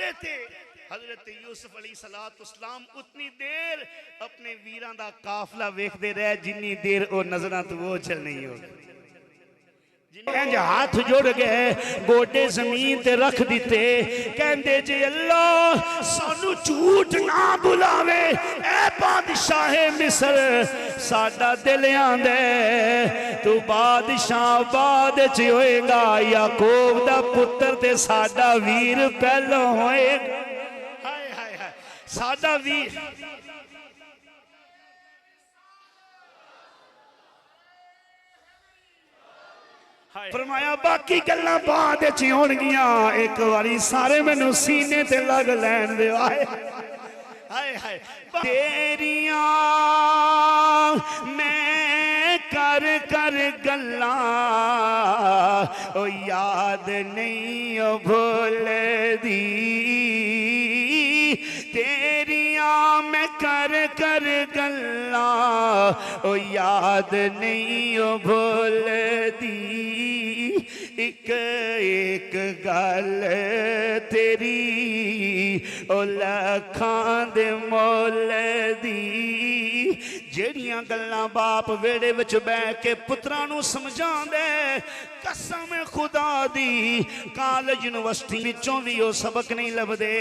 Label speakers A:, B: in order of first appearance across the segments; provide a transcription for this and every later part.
A: काबे ते हजरत यूसुफ अलैहिस्सलाम उतनी देर अपने वीरां दा काफला वेखदे रहे जिन्नी देर ओ नजरां तो ओझल नहीं हो इंज हाथ जुड़ गए गोडे जमीन ते रख दिते कहंदे जे अल्लाह सानू झूठ ना बुलावे ए बादशाह मिस्र साडा दिल आंदे तू बादशाह बाद च होएगा याकूब दा पुत्र ते साडा वीर पहलो होएगा हाय हाय हाय साडा वीर फरमाया बाकी गल्लां बाद च होणगियां एक बारी सारे मैनू सीने ते लग लैन दे हाय हाय तेरियां मैं कर कर गल्लां ओ याद नहीं ओ भुलदी तेरियां मैं कर कर गल्लां ओ याद नहीं ओ भुलदी एक एक गल तेरी ओ लखां दे मोल दी जेड़ियां गल्लां बाप वेड़े विच बैठ के पुत्रां नूं समझांदे कसम खुदा दी कॉलेज यूनिवर्सिटी विचों भी ओ सबक नहीं लभदे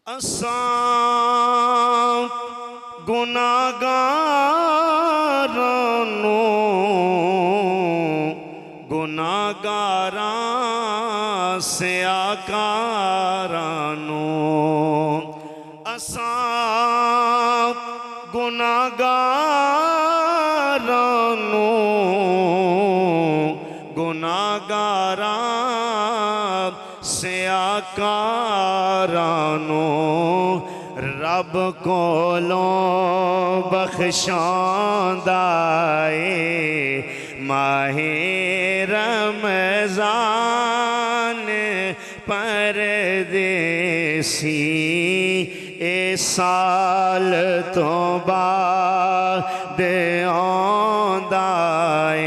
A: असां गुनाहगारां नूं गुनाहगारां सियाकारां नूं असां गुनाहगारां नूं गुनाहगारां सियाकारां रब कोलों बख्शांदा ए माहे रमज़ान परदेसी ए साल तो बाद आंदा ए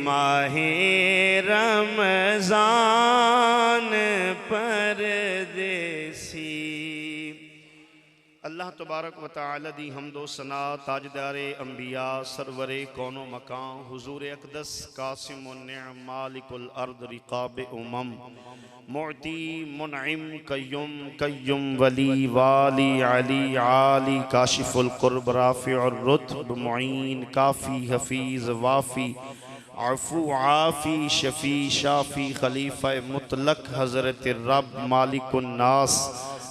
A: माहे रमज़ान परदेसी अल्लाह तबारक व तआला दी हम्दो सना ताजदारे अंबिया सरवरे कौनो मकान हुजूर अक़दस कासिमुन निअम मालिकुल अर्द रिकाब उमम मुअती मुनइम कय्युम कय्युम वली वाली अली आली काशिफुल कुर्ब राफ़िउर रुतब मुईन काफ़ी हफ़ीज़ वाफ़ी आफू आफ़ी शफ़ी शाफ़ी खलीफ़ा मुतलक हज़रत रब मालिकुन नास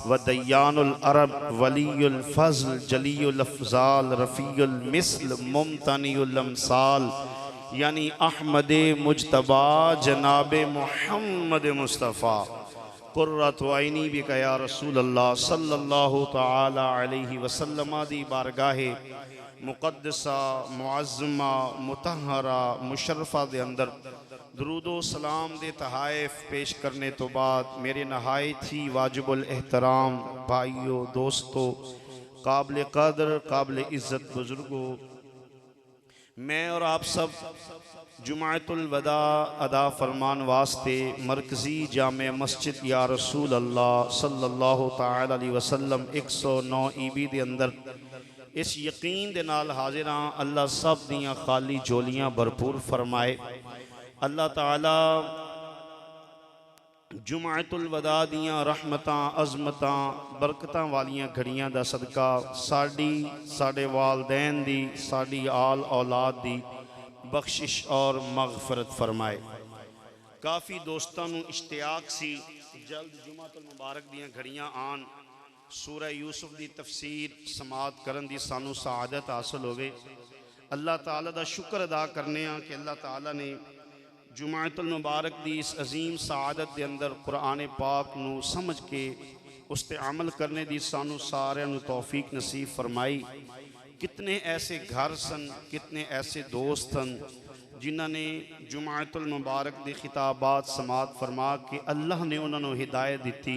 A: वदयानुल अरब वलीयुल फ़ज़ल जलीयुल अफ़ज़ाल रफ़ीयुल मिस्ल मुमतनीयुल अमसाल यानी अहमद मुजतबा जनाब मुहम्मद मुस्तफ़ा कुर्रतु ऐनी बिका या रसूल अल्लाह सल्लल्लाहु तआला अलैहि वसल्लम दी बारगाहे मुक़द्दसा मुअज़्ज़मा मुतहरा मुशर्रफा दे अंदर दरूदो सलाम दे तहाइफ पेश करने तो बाद मेरे नहायत ही वाजिबुल एहतराम भाइयों दोस्तों काबिल कदर काबिल इज़्ज़त बुजुर्गों मैं और आप सब जुमाअतुल वदा अदा फरमान वास्ते मरकज़ी जामे मस्जिद या रसूल अल्लाह सल्लल्लाहु तआला अलैहि वसल्लम 109 ईबी दे अंदर इस यकीन दे नाल हाजिर हाँ अल्लाह सब दियाँ खाली झोलियाँ भरपूर फरमाए अल्लाह ताला जुमाअतुल वदा दियाँ रहमतां अज़मतां बरकतां वालियां घड़ियां दा सदका साडे वालदैन दी साडी आल औलाद दी बख्शिश और मगफरत फरमाए। काफ़ी दोस्तां नूं इश्तियाक सी जल्द जुमाअतुल मुबारक दियां घड़ियां आन सूरह यूसुफ दी तफसीर समात करन दी सानू सआदत हासिल होवे। अल्लाह ताला दा शुक्र अदा करने कि अल्लाह ताला ने जुमाअतुल मुबारक दी इस अजीम सआदत दे अंदर कुरान पाक नू समझ के उस ते अमल करने दी सानू सारियां नू तौफीक नसीब फरमाई। कितने ऐसे घर सन कितने ऐसे दोस्त सन जिन्हां ने जुमाअतुल मुबारक दी खिताबात समात फरमा के अल्लाह ने उन्होंने हिदायत दी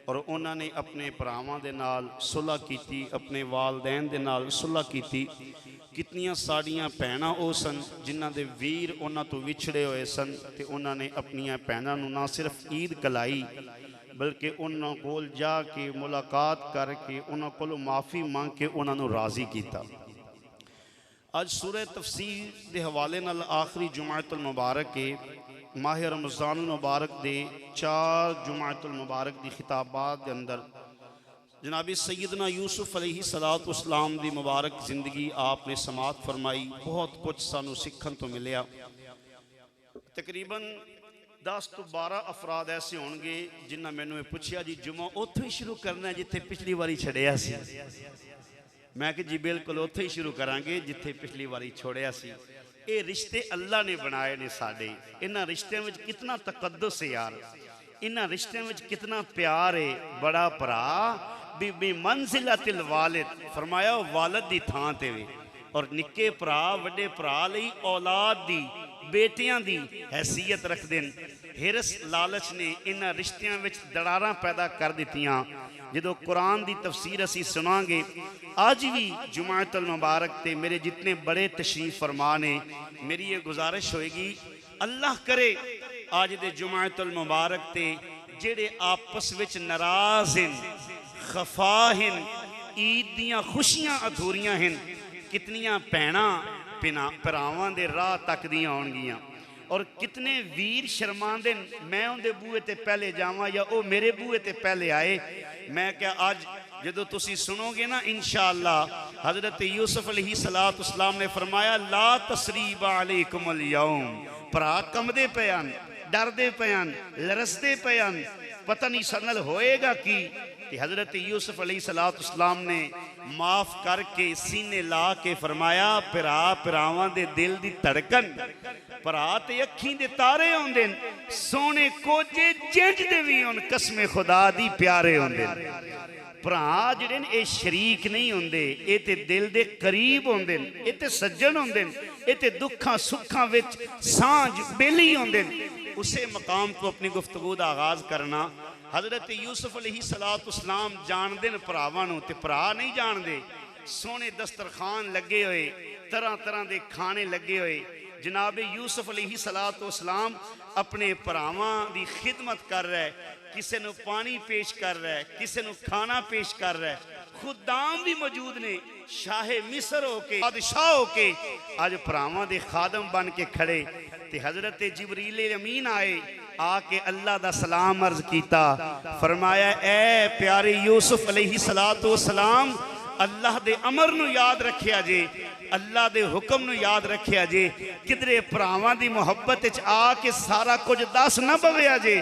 A: और उन्होंने अपने भरावां दे नाल सुलह की, अपने वालदैन दे नाल सुलह की। कितनियां साड़ियां भैणां वो सन जिन्हां दे वीर उन्हां तो विछड़े हुए सन, ते उन्होंने अपनियां भैणां नूं ना सिर्फ ईद कलाई बल्कि उन्हां कोल जाके मुलाकात करके उन्हां कोलों माफ़ी मंग के उन्होंने राज़ी किया। अज सूरह तफसीर के हवाले नाल आखिरी जुमाअतुल मुबारक के माह रमज़ानुल मुबारक दे 4 जुमाअतुल मुबारक की खिताबात के अंदर जनाबी सैयदना यूसुफ अलैहिस्सलाम की मुबारक जिंदगी आपने समात फरमाई। बहुत कुछ सानू सीखन तो मिलया। तकरीबन 10 तो 12 अफराद ऐसे होंगे जिन्हें मैंने पूछा जी जुमा उत्थों ही शुरू करना है जिथे पिछली बारी छड़िया सी। मैं कि जी बिल्कुल उत्थे ही शुरू करांगे जिथे पिछली बारी छोड़िया सी। ये रिश्ते अल्लाह ने बनाए ने साडे। इन्हां रिश्तों में कितना तकद्दुस है यार, इन्हां रिश्तों में कितना प्यार है। बड़ा भरा बीबी मंजिलतिल वालिद फरमाया वालद दी थां ते वे, और निक्के भरा वड्डे भरा लई औलाद दी बेटियां दी हैसियत रखते हैं। हिरस लालच ने इन्हां रिश्तियां विच दरारां पैदा कर दित्तियां। जो कुरान की तफसीर असी सुनांगे अज भी जुमाअतुल मुबारक ते मेरे जितने बड़े तशरीफ फरमा ने, मेरी ये गुजारिश होएगी अल्लाह करे आज दे जुमाअतुल मुबारक ते जेड़े आपस विच नाराज हैं, खफा हैं, ईद दियां खुशियां अधूरियां हैं, कितनियां भैणां भरावां दे राह तकदियां होणगियां, और कितने वीर शर्मांदे मैं उनके बूहे ते पहले जावां या वो मेरे बूहे ते पहले आए। मैं क्या अज जो तुसी सुनोगे ना इंशाअल्लाह हजरत यूसुफ अलैहिस्सलाम ने फरमाया ला तसरीब अलैकुमुल यौम। भरा कंबदे पे हन, डरदे पे हन, लरसदे पे हन, पता नहीं सनल होएगा की। हजरत यूसुफ अलैहिस्सलाम ने माफ करके सीने ला के फरमाया भरा भरावां दे दिल दी धड़कन, भरा ते अखीं दे तारे होंदे सोने कोजे जिंज दे भी होन कसमे खुदा दी प्यारे होंदे। भरा जिहड़े ने ये शरीक नहीं होंदे, ये ते दिल दे करीब होंदे, ये ते सज्जन होंदे, ये ते दुखां सुखां विच सांझ बेली होंदे। उसे मकाम को अपनी गुफ्तगू दा आगाज करना। हजरत यूसुफ अलैहिस्सलाम जानते हैं भरावां नूं ते भरा नहीं जानते। सोने दस्तरखान लगे हुए, तरह तरह के खाने लगे हुए। जनाब यूसुफ अलैहिस्सलाम अपने भरावां की खिदमत कर रहा है, किसी को पानी पेश कर रहा है, किसी को खाना पेश कर रहा है। खुदाम भी मौजूद ने, शाहे मिस्र होके बादशाह होके अज भरावां दे खादम बन के खड़े। ते हजरत जिबरील अमीन आए, आके अल्लाह दा सलाम अर्ज किया, फरमाया ए प्यारे यूसुफ अलैहिस्सलाम अल्लाह दे अमर नू याद रखिया जे, अल्लाह दे हुक्म नू याद रखिया जे, किधरे भरावां दी मुहब्बत च आके सारा कुछ दस ना पविया जे।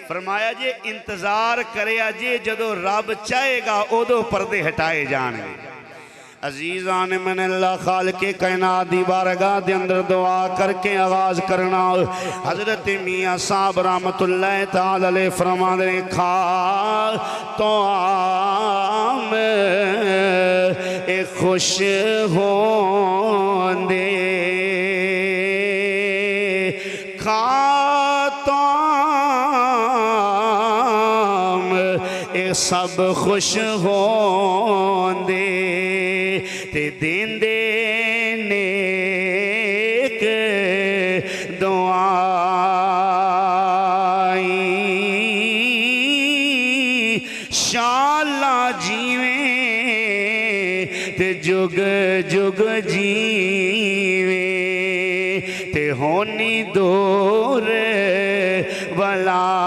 A: फरमाया जे इंतजार करिया जे, जदों रब चाहेगा उदों पर्दे हटाए जाणगे। अजीज़ान मन अल्लाह खाल के कायनात दी बारगाह दे अंदर दुआ करके आगाज करना। हजरत मियाँ साहब रहमतुल्लाह तआला अलैह फरमाते हैं खा तो आम ए खुश होंदे, खा तो आम ए सब खुश होंदे, ते देंदे नेक दुआई, शाला जीवे ते जुग जुग जीवे, ते होनी दूर बलाई।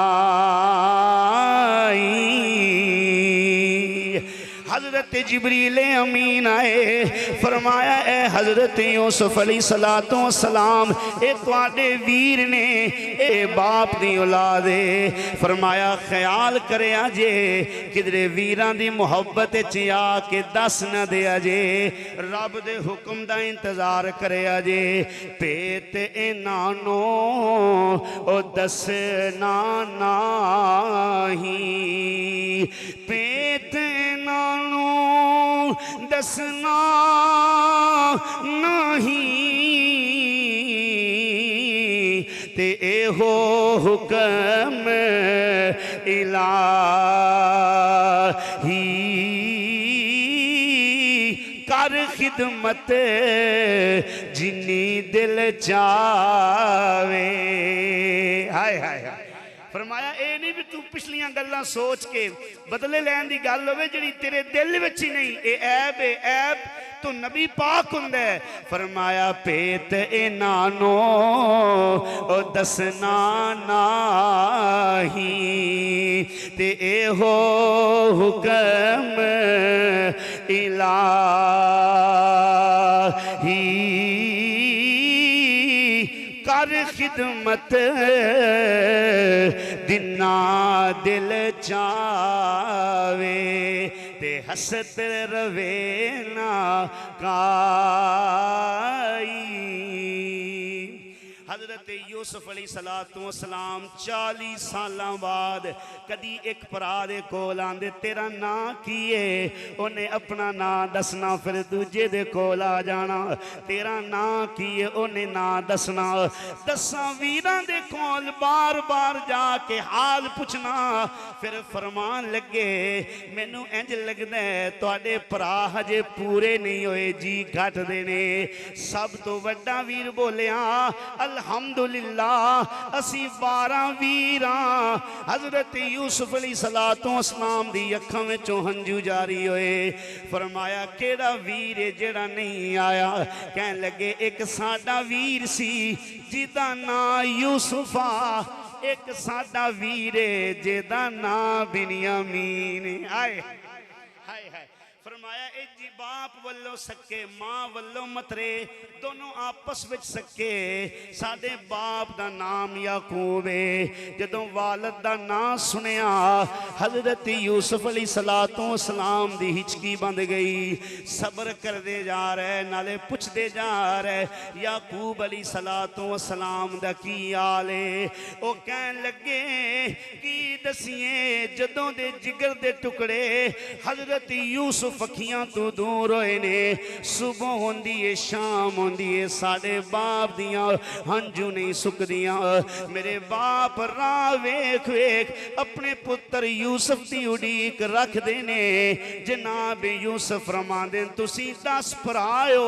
A: हजरत जिबरील अमीन आए, फरमाया ए हजरत यूसुफ अलैहिस्सलाम ए तुहाडे वीर ने, ए बाप दी औलाद है। फरमाया ख्याल करया जे किधरे वीरां दी मुहब्बत च आके दस न दिया जे, रब दे हुक्म दा इंतजार करया जे। पेत इन्हां नूं ओ दसना नाही, पेत इन्हां दसना नहीं, ते एहो हुक्म इलाही कर खिदमत जिन्नी दिल चावे। हाय हाय हाय। फरमाया ए नहीं भी तू पिछलियां गल्लां सोच के बदले लैन दी गल होवे जिहड़ी तेरे दिल विच ही नहीं, ए ऐब है, ऐब तो नबी पाक हुंदा है। फरमाया पेत इनानो ओ दसना नाही ते एहो हुक्म इलाही कर खिदमत दिना दिल चावे ते हसत रवे ना काई। हजरत यूसुफ अलैहिस्सलाम 40 साल बाद कदी एक भरा दे कोल आंदे, तेरा नां की है? उन्हें अपना नां दसना, फिर दूजे दे कोल आ जाना, तेरा नां की है? उन्हें नां दसना। 10 वीरां दे कोल बार बार जाके हाल पुछना, फिर फरमान लगे मैनू इंज लगदा है तुहाडे भरा हजे पूरे नहीं होए, जी घट दे ने। सब तो वड्डा वीर बोलिया अल्हम्दुलिल्लाह असी 12 वीर हां। हजरत यूसुफ अलैहिस्सलाम दी अखां विचों हंजू जारी होए। फरमाया केड़ा वीर है जेड़ा नहीं आया? कहन लगे एक साडा वीर सी जिदा नां यूसुफा, एक साडा वीर है जिदा नां बिन्यामीन। आए हाय हाय। फरमाया ए जी बाप वल्लों सके, मां वल्लों मतरे, दोनों आपस विच सके। साडे बाप दा नाम याकूब है। जदों वालद दा नाम सुनिया हजरत यूसुफ अलैहिस्सलाम दी हिचकी बंद गई। सब्र करदे जा रहे नाले पुछदे जा रहे याकूब अलैहिस्सलाम दा की हाल है? ओ कहन लगे की दसिए जदों दे जिगर दे टुकड़े हजरत यूसुफ अखियां तो दूर होए ने, सुबह होंदी है शाम होंदी है साडे बाप दियां हंजू नहीं सुकदियां। मेरे बाप राह वेख वेख अपने पुत्र यूसुफ दी उड़ीक रखदे ने। जनाब यूसुफ फरमांदे तुसी 10 भराओ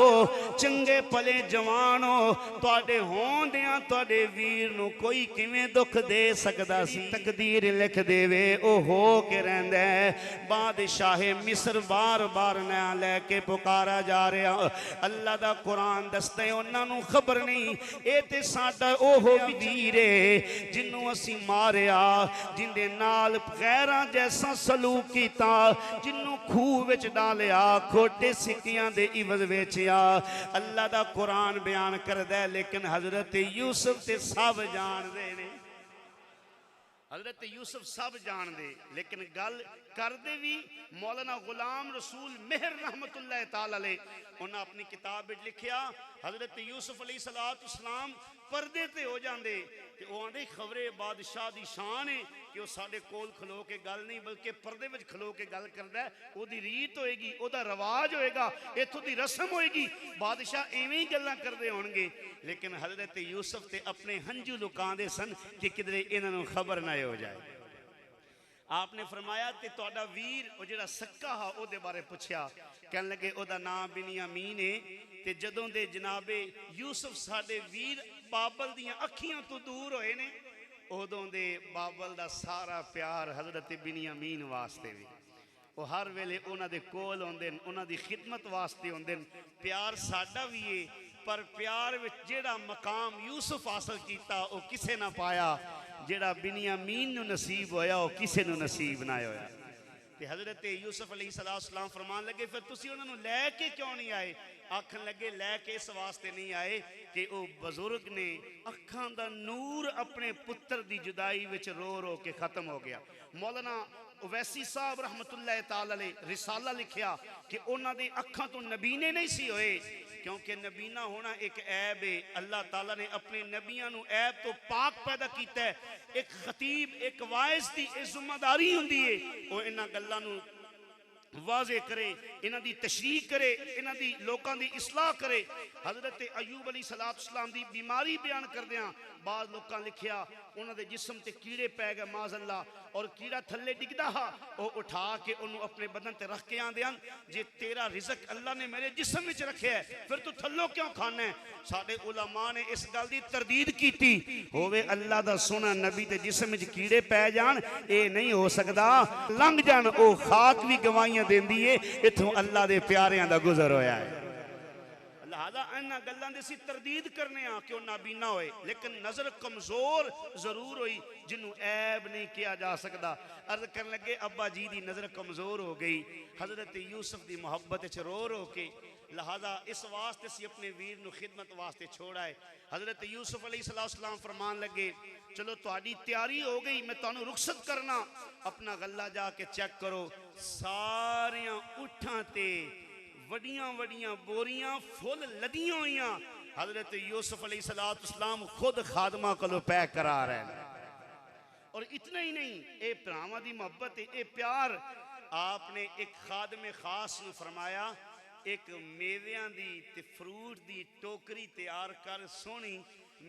A: चंगे भले जवान हो, तुहाडे होंदियां तुहाडे वीर नू कोई किवें दुख दे सकदा सी? तकदीर लिख देवे ओ हो के रहिंदा है। बादशाह मिस्र बार बार ना लैके पुकारा जा रहा। अल्लाह दा कुरान दसदा है उन्होंने खबर नहीं ये ते साडा ओहो वीर है जिन्हों असी मारिया, जिंदे नाल गैरां जैसा सलूक कीता, जिन्हों खूह विच डालिया, खोटे सिक्कियां दे इवज वेचिया। अल्लाह दा कुरान बयान करदा है लेकिन हजरत यूसुफ ते सब जानदे ने। हजरत यूसुफ सब जान दे लेकिन गल करदे भी मौलाना गुलाम रसूल मेहर रहमतुल्लाह ताला अलैह उन्हें अपनी किताब में लिखिया हजरत यूसुफ अलैहिस्सलाम पर्दे ते हो जाते ते वो आंदे खबरे बादशाह दी शान है कि वो साडे कोल खलो के गल नहीं बल्कि पर्दे में खलो के गल करदा है। ओदी रीत होएगी, ओदा रवाज होएगा, इत्थों दी रस्म होएगी, बादशाह एवें ही गल्लां करदे होणगे। लेकिन हजरत यूसुफ ते अपने हंजू लुकांदे सन कि किधरे इन्हां नूं खबर ना हो जाए। आपने फरमाया ते तुहाडा वीर ओ जिहड़ा सक्का हा ओदे बारे पुछया, कहन लगे ओदा नाम बिन्यामीन है। ते जदों दे जनाबे यूसुफ साडे वीर बाबल दियां अखियां तो दूर होए ने उदों दे बाबल दा सारा प्यार हजरत बिन्यामीन वास्ते भी वो हर वेले उन्हां दे कोल होंदे न, उन्हां दी खिदमत वास्ते होंदे न। प्यार साडा भी है पर प्यार विच जिहड़ा मकाम यूसुफ हासिल कीता वो किसे ना पाया, जिहड़ा बिन्यामीन नूं नसीब होया वो किसे नूं नसीब ना होया। ते हजरत यूसुफ अलैहिस्सलाम फरमान लगे फिर तुसी उन्हां नूं लैके क्यों नहीं आए? आखन लगे लैके इस वास्ते नहीं आए कि वह बुजुर्ग ने अखां दा नूर अपने पुत्र दी जुदाई विच रो रो के खत्म हो गया। मौलाना ओवैसी साहब रहमतुल्लाह ताला अलैह रिसाला लिखिया कि उन्हां दी अखां तो नबीने नहीं सी होए क्योंकि नबीना होना एक ऐब है। अल्लाह ताला ने अपने नबियां नूं ऐब तो पाक पैदा कीता है। एक खतीब एक वाइज दी जिम्मेदारी हुंदी है वो इन्हां गल्लां नूं वाजे करे, इन्हां दी तशरीह करे, इन्हां दी लोकां दी इस्लाह करे। हज़रत अयूब अलैहिस्सलाम दी बीमारी बयान करदियां बाद लोकां लिखिया उन्हां दे जिस्म ते कीड़े पै गए माज़अल्लाह, और कीड़ा थल्ले डिगदा हा, वो उठा के उन्होंने अपने बदन ते रख के आंदे हैं, जे तेरा रिज़क अल्लाह ने मेरे जिस्म विच रखे है फिर तू थल्लों क्यों खाना है। साडे उलमा ने इस गल दी तरदीद कीती, होवे अल्लाह दा सोना नबी ते जिस्म विच कीड़े पै जान, ये नहीं हो सकदा, लंघ जान ओ खाक भी गवाहियां देंदी है इथों अल्लाह दे प्यारियां दा गुजर होया है। लिहाजा इन्हां गल्लां दी असीं तरदीद करने आ कि नाबीना होए, लेकिन नजर कमजोर जरूर हुई जिन्हों ऐब नहीं किया जा सकता। अर्ज कर लगे अब्बा जी की नजर कमजोर हो गई हजरत यूसुफ की मुहब्बत च रो रो के, लिहाजा इस वास्ते असीं अपने वीर नूं खिदमत वास्ते छोड़ा है। हजरत यूसुफ अलैहिस्सलाम फरमान लगे चलो तुहाडी तैयारी हो गई, मैं तुहानूं रुखसत करना, अपना गला जाके चेक करो, सारियां उठां ते वडियां वडियां बोरियां फुल लदियां हुई। हजरत यूसुफ अलैहिस्सलाम खुद खादमा को पैक करा रहे हैं। और इतना ही नहीं, ये भरावां दी मोहब्बत ये प्यार आपने एक खादमे खास नूं फरमाया, एक मेवियां दी ते फ्रूट दी टोकरी तैयार कर सोनी,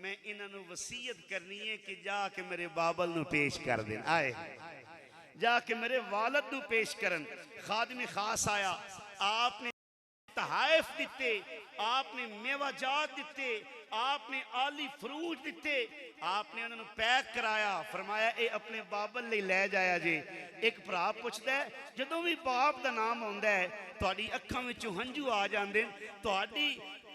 A: मैं इन्हों वसीयत करनी है कि जाके मेरे बाबल नूं पेश कर दें, आए जाके मेरे वालद नूं पेश करन। खादमे खास आया, आपने तहाइफ दिते, आपने मेवाजात दिते, आपने आली फ्रूट दिते, आपने उन्होंने पैक कराया, फरमाया ये अपने बाबल ले लै जाया जे। एक भरा पुछदा है जदों भी बाप का नाम आउंदा है तुहाडी अखां विचों हंझू आ जांदे, तुहाडी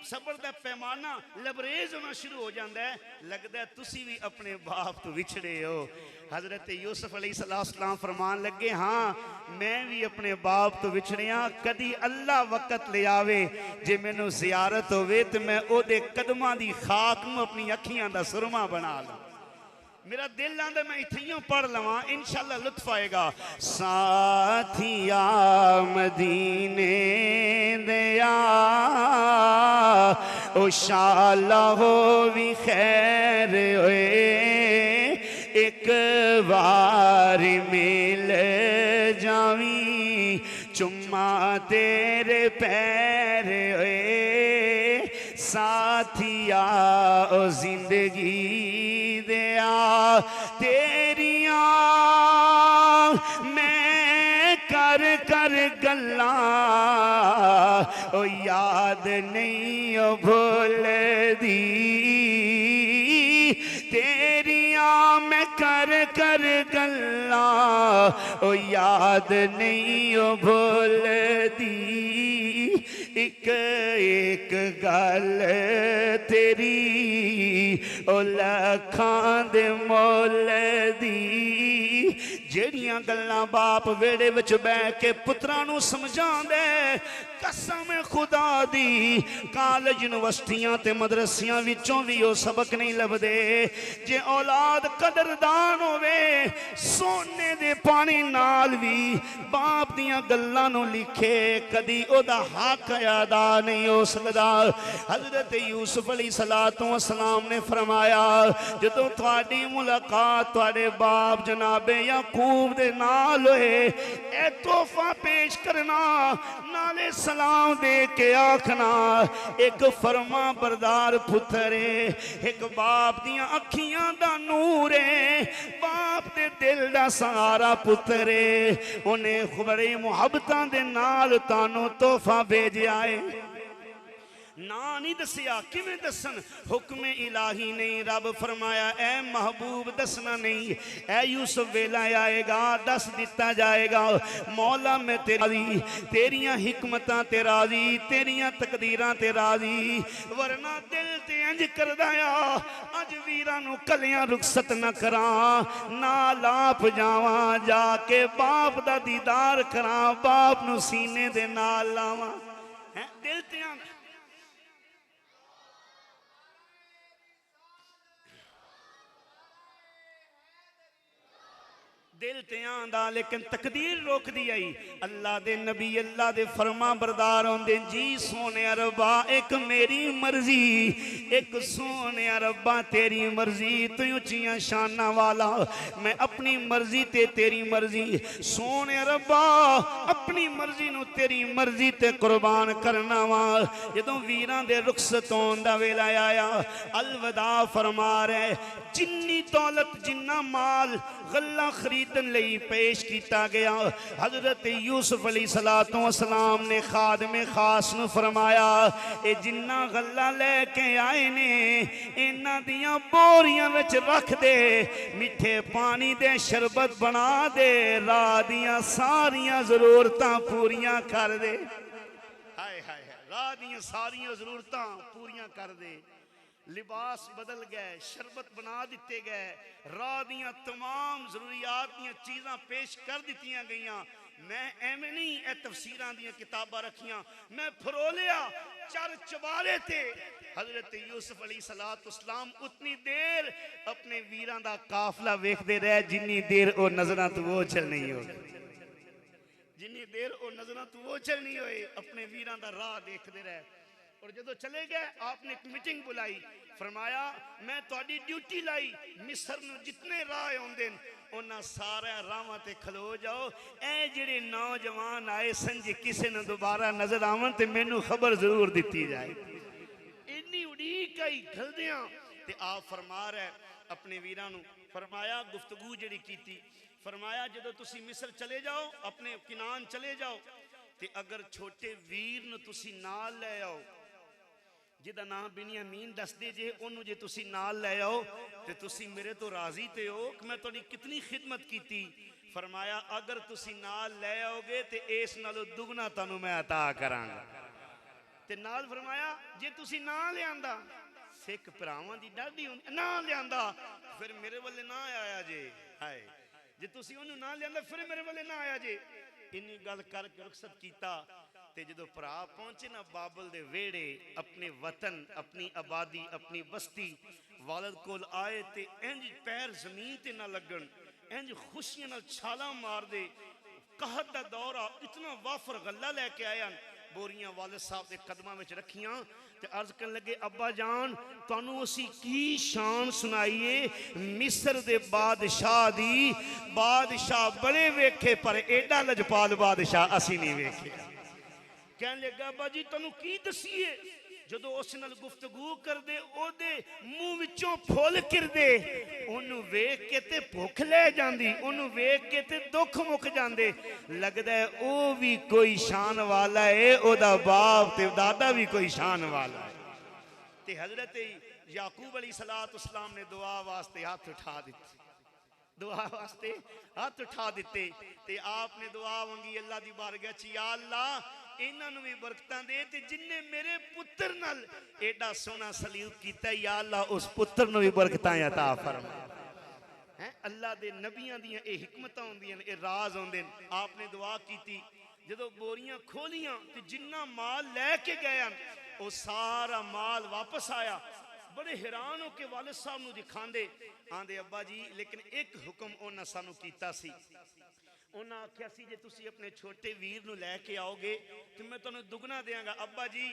A: सबर का पैमाना लबरेज होना शुरू हो जाता है, लगता है तुसी भी अपने बाप तो विछड़े हो। हजरत यूसुफ अलैहिस्सलाम फरमान लगे हाँ मैं भी अपने बाप तो विछड़िया, कदी अल्लाह वक़्त ले आवे जे मैनू ज़ियारत होवे तो मैं ओदे कदमां दी खाक नूं अपनी अखियां दा सुरमा बना लूं। मेरा दिल आंदा मैं इत्थों पढ़ लवां, इंशाअल्लाह लुत्फ आएगा। साथिया मदीने दया ओ शाला हो भी खैर होए, एक बार मिल जावी चुम्मा तेरे पैर होए, साथिया ओ जिंदगी दया तेरिया मैं कर कर गल्ला ओ याद नहीं ओ भूल दी, तेरिया मैं कर कर गल्ला ओ याद नहीं ओ भूल दी, एक एक गल तेरी ओ लखां दे मोल दी, जेड़ियां गल्लां बाप वेड़े विच बैठ के पुत्रां नूं समझांदे, कसम खुदा दी कॉलेज यूनिवर्सिटियां ते मदरसियां विचों भी ओ सबक नहीं लभदे। जे औलाद कदरदान होवे सोने दे पानी नाल भी बाप दियां गल्लां नूं लिखे, कदी ओदा हक अदा नहीं हो सकदा। हजरत यूसुफ अलैहिस्सलाम ने फरमाया जदों तुहाडी मुलाकात तुहाडे बाप जनाबे याकूब दे नाल होए, ए तोहफा पेश करना, नाले सलाम दे के आखना एक फरमा बरदार पुत्र है, एक बाप दियां अखियां दा नूर है, बाप दे दिल दा सहारा पुत्र है, उन्हें बड़े मुहब्बतां दे नाल तानू तोहफा भेजिया है। ना नहीं दसिया, किवें दसन, हुक्म इलाही नहीं, रब फरमाया ए महबूब दसना नहीं, ए यूसुफ वेला आएगा दस दिता जाएगा, मौला मैं तेरी तेरियां हिकमतां ते राजी, तेरियां तकदीरां ते राजी, वरना दिल ते इंज करदा आ अज वीरां नूं कलियां रुखसत न करा, ना लाप जावा जाके बाप दा दीदार करा, बाप नूं सीने दे नाल लावा है दिल ते दिल ते आंदा लेकिन तकदीर रोक दी आई। अल्लाह दे नबी अल्लाह दे फरमा बरदार होंदे जी सोने रब्बा एक मेरी मर्जी, एक सोने रब्बा तेरी मर्जी, तू उच्चियां शाना वाला, मैं अपनी मर्जी ते तेरी मर्जी, सोने रब्बा अपनी मर्जी नू तेरी मर्जी ते कुर्बान करना वा। जदों वीरां दे रुखसत होण दा वेला आया, अलविदा फरमा रहे, जिन्नी दौलत जिन्ना माल गल्ला खरीदन लई पेश किया गया, हजरत यूसुफ अलैहिस्सलाम ने खादमे खास नू फरमाया ए जिन्ना गल्ला लेके आए ने इन्हां दियां बोरियां विच रख दे, मिठे पानी दे शरबत बना दे, रात दियां सारियां जरूरतां पूरियां कर दे। हाय हाय रात दियां सारियां जरूरतां पूरियां कर दे। लिबास बदल गए, शरबत बना दिते गए, राह दियां तमाम जरूरियात दियां चीज़ां पेश कर दित्तियां गईयां। मैं एवें नहीं ए तफसीरां दियां किताबां रखियां, मैं फरोलिया चर चबारे थे हजरत यूसुफ अलैहिस्सलाम उतनी देर अपने वीरां दा काफला वेखदे रहे जिन्नी देर ओ नजरां तो ओझल नहीं हो, जिन्नी देर ओ नजरां तो ओझल नहीं होए, अपने वीरां दा राह देखदे रहे। और जदों चले गए आपने एक मीटिंग बुलाई, फरमाया मैं तुहाडी ड्यूटी लाई, मिस्र नूं जितने राह आउंदे उन्हां सारे राहां ते खलो जाओ, ए जिहड़े नौजवान आए सन जे किसे नूं दोबारा नजर आवन ते मैनूं खबर जरूर दित्ती जाए। इन्नी उड़ीक आई घलदियां ते आप फरमा रहे अपने वीरां नूं, फरमाया गुफ्तगू जिहड़ी कीती, फरमाया जदों तुसीं मिस्र चले जाओ, अपने किनान चले जाओ, ते अगर छोटे वीर नूं तुसीं नाल ले आओ, जिदा नाम बिनियामीन दसदे जे ओनू जे तुसी नाल ले आओ ते तुसी मेरे तो राजी ते हो कि मैं तुहाडी कितनी खिदमत कीती। फरमाया अगर तुसी नाल ले आओगे ते इस नालों दुगना तुहानू मैं अता करांगा। ते नाल फरमाया जे तुसी ना लियांदा, सिख भरावां दी डाढी हुंदी, ना लियांदा फिर मेरे वाले ना आया जे, हाय जे तुसी ओनू ना लियांदा फिर मेरे वाले ना आया जे। इन्नी गल करके रुखसत कीता ते जदों भरा पहुंचे ना बाबल दे वेड़े, अपने वतन, अपनी आबादी, अपनी बस्ती वालद कोल आए ते इंज पैर जमीन ते ना लगन, इंज खुशियां नाल छाला मार दे। कहत दा दौरा इतना वाफर गल्ला लेके आया, बोरियां वालिद साहब के कदमां विच रखियां ते अर्ज करन लगे अब्बा जान तुहानू असी की शान सुनाइए, मिस्र दे बादशाह दी, बादशाह बड़े वेखे पर एडा लजपाल बादशाह असी नहीं वेखे। कहने लगा अब्बा जी तुहानू की दसीए, जदों उस नाल गुफ्तगू करदे ओदे मुंह विचों फुल किरदे, ओनू वेख के ते भुख ले जांदी, ओनू वेख के ते दुख मुक जांदे, लगदा है ओ भी कोई शान वाला है, ओदा बाप ते दादा भी कोई शान वाला है। ते हजरत याकूब अलैहिस्सलाम ने दुआ वास्ते हाथ उठा दिते, दुआ वास्ते हाथ उठा दिते ते आपने दुआ मंगी अल्लाह दी बारगाह च, या अल्लाह इन्हां नूं भी बरकतां दे ते जिन्ने मेरे पुत्र नाल एडा सोना सलूक कीता, या अल्लाह उस पुत्र नूं भी बरकतां अता फरमा। हैं अल्लाह दे नबियां दियां ए हिकमतां होंदियां, ए राज होंदे। आपने दुआ कीती, जदों बोरियां खोलियां ते जिन्ना माल लैके गए वो सारा माल वापस आया। बड़े हैरान हो के वालिद साहब नूं दिखांदे, आंदे अब्बा जी लेकिन एक हुक्म उन्हां सानू कीता सी, उन्हां आख्या सी जे तुसी अपने छोटे वीर नूं लैके आओगे तो मैं तुहानू दुगना देंगा। अब्बा जी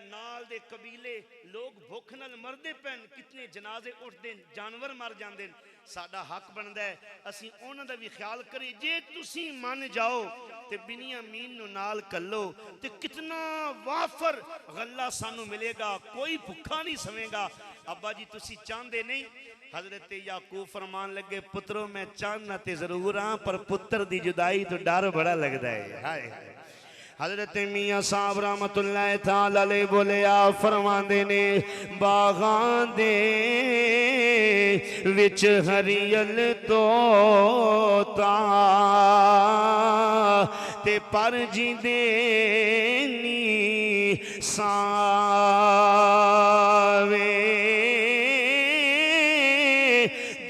A: नाल दे कबीले लोग भुख नाल मरदे पैन, कितने जनाजे उठदे, जानवर मर जांदे, साडा हक बनदा है असीं उन्हां दा भी ख्याल करिए। जे तुसी मन जाओ ते बिनियामीन नूं नाल कल्लो ते कितना वाफर गल्ला सानू मिलेगा, कोई भुखा नहीं सवेगा। अब्बा जी तुसी चाहते नहीं? हजरत याकूब फरमान लगे पुत्रो मैं चाहना ते जरूर हाँ, पर पुत्र दी जुदाई तो डर बड़ा लगता है। हाय हाय हजरत मियाँ साहब रहमतुल्लाह तआला अलैह बोले आ फरमांदे ने बागां दे विच हरियल तोता ते पर जिंदे नी सावे,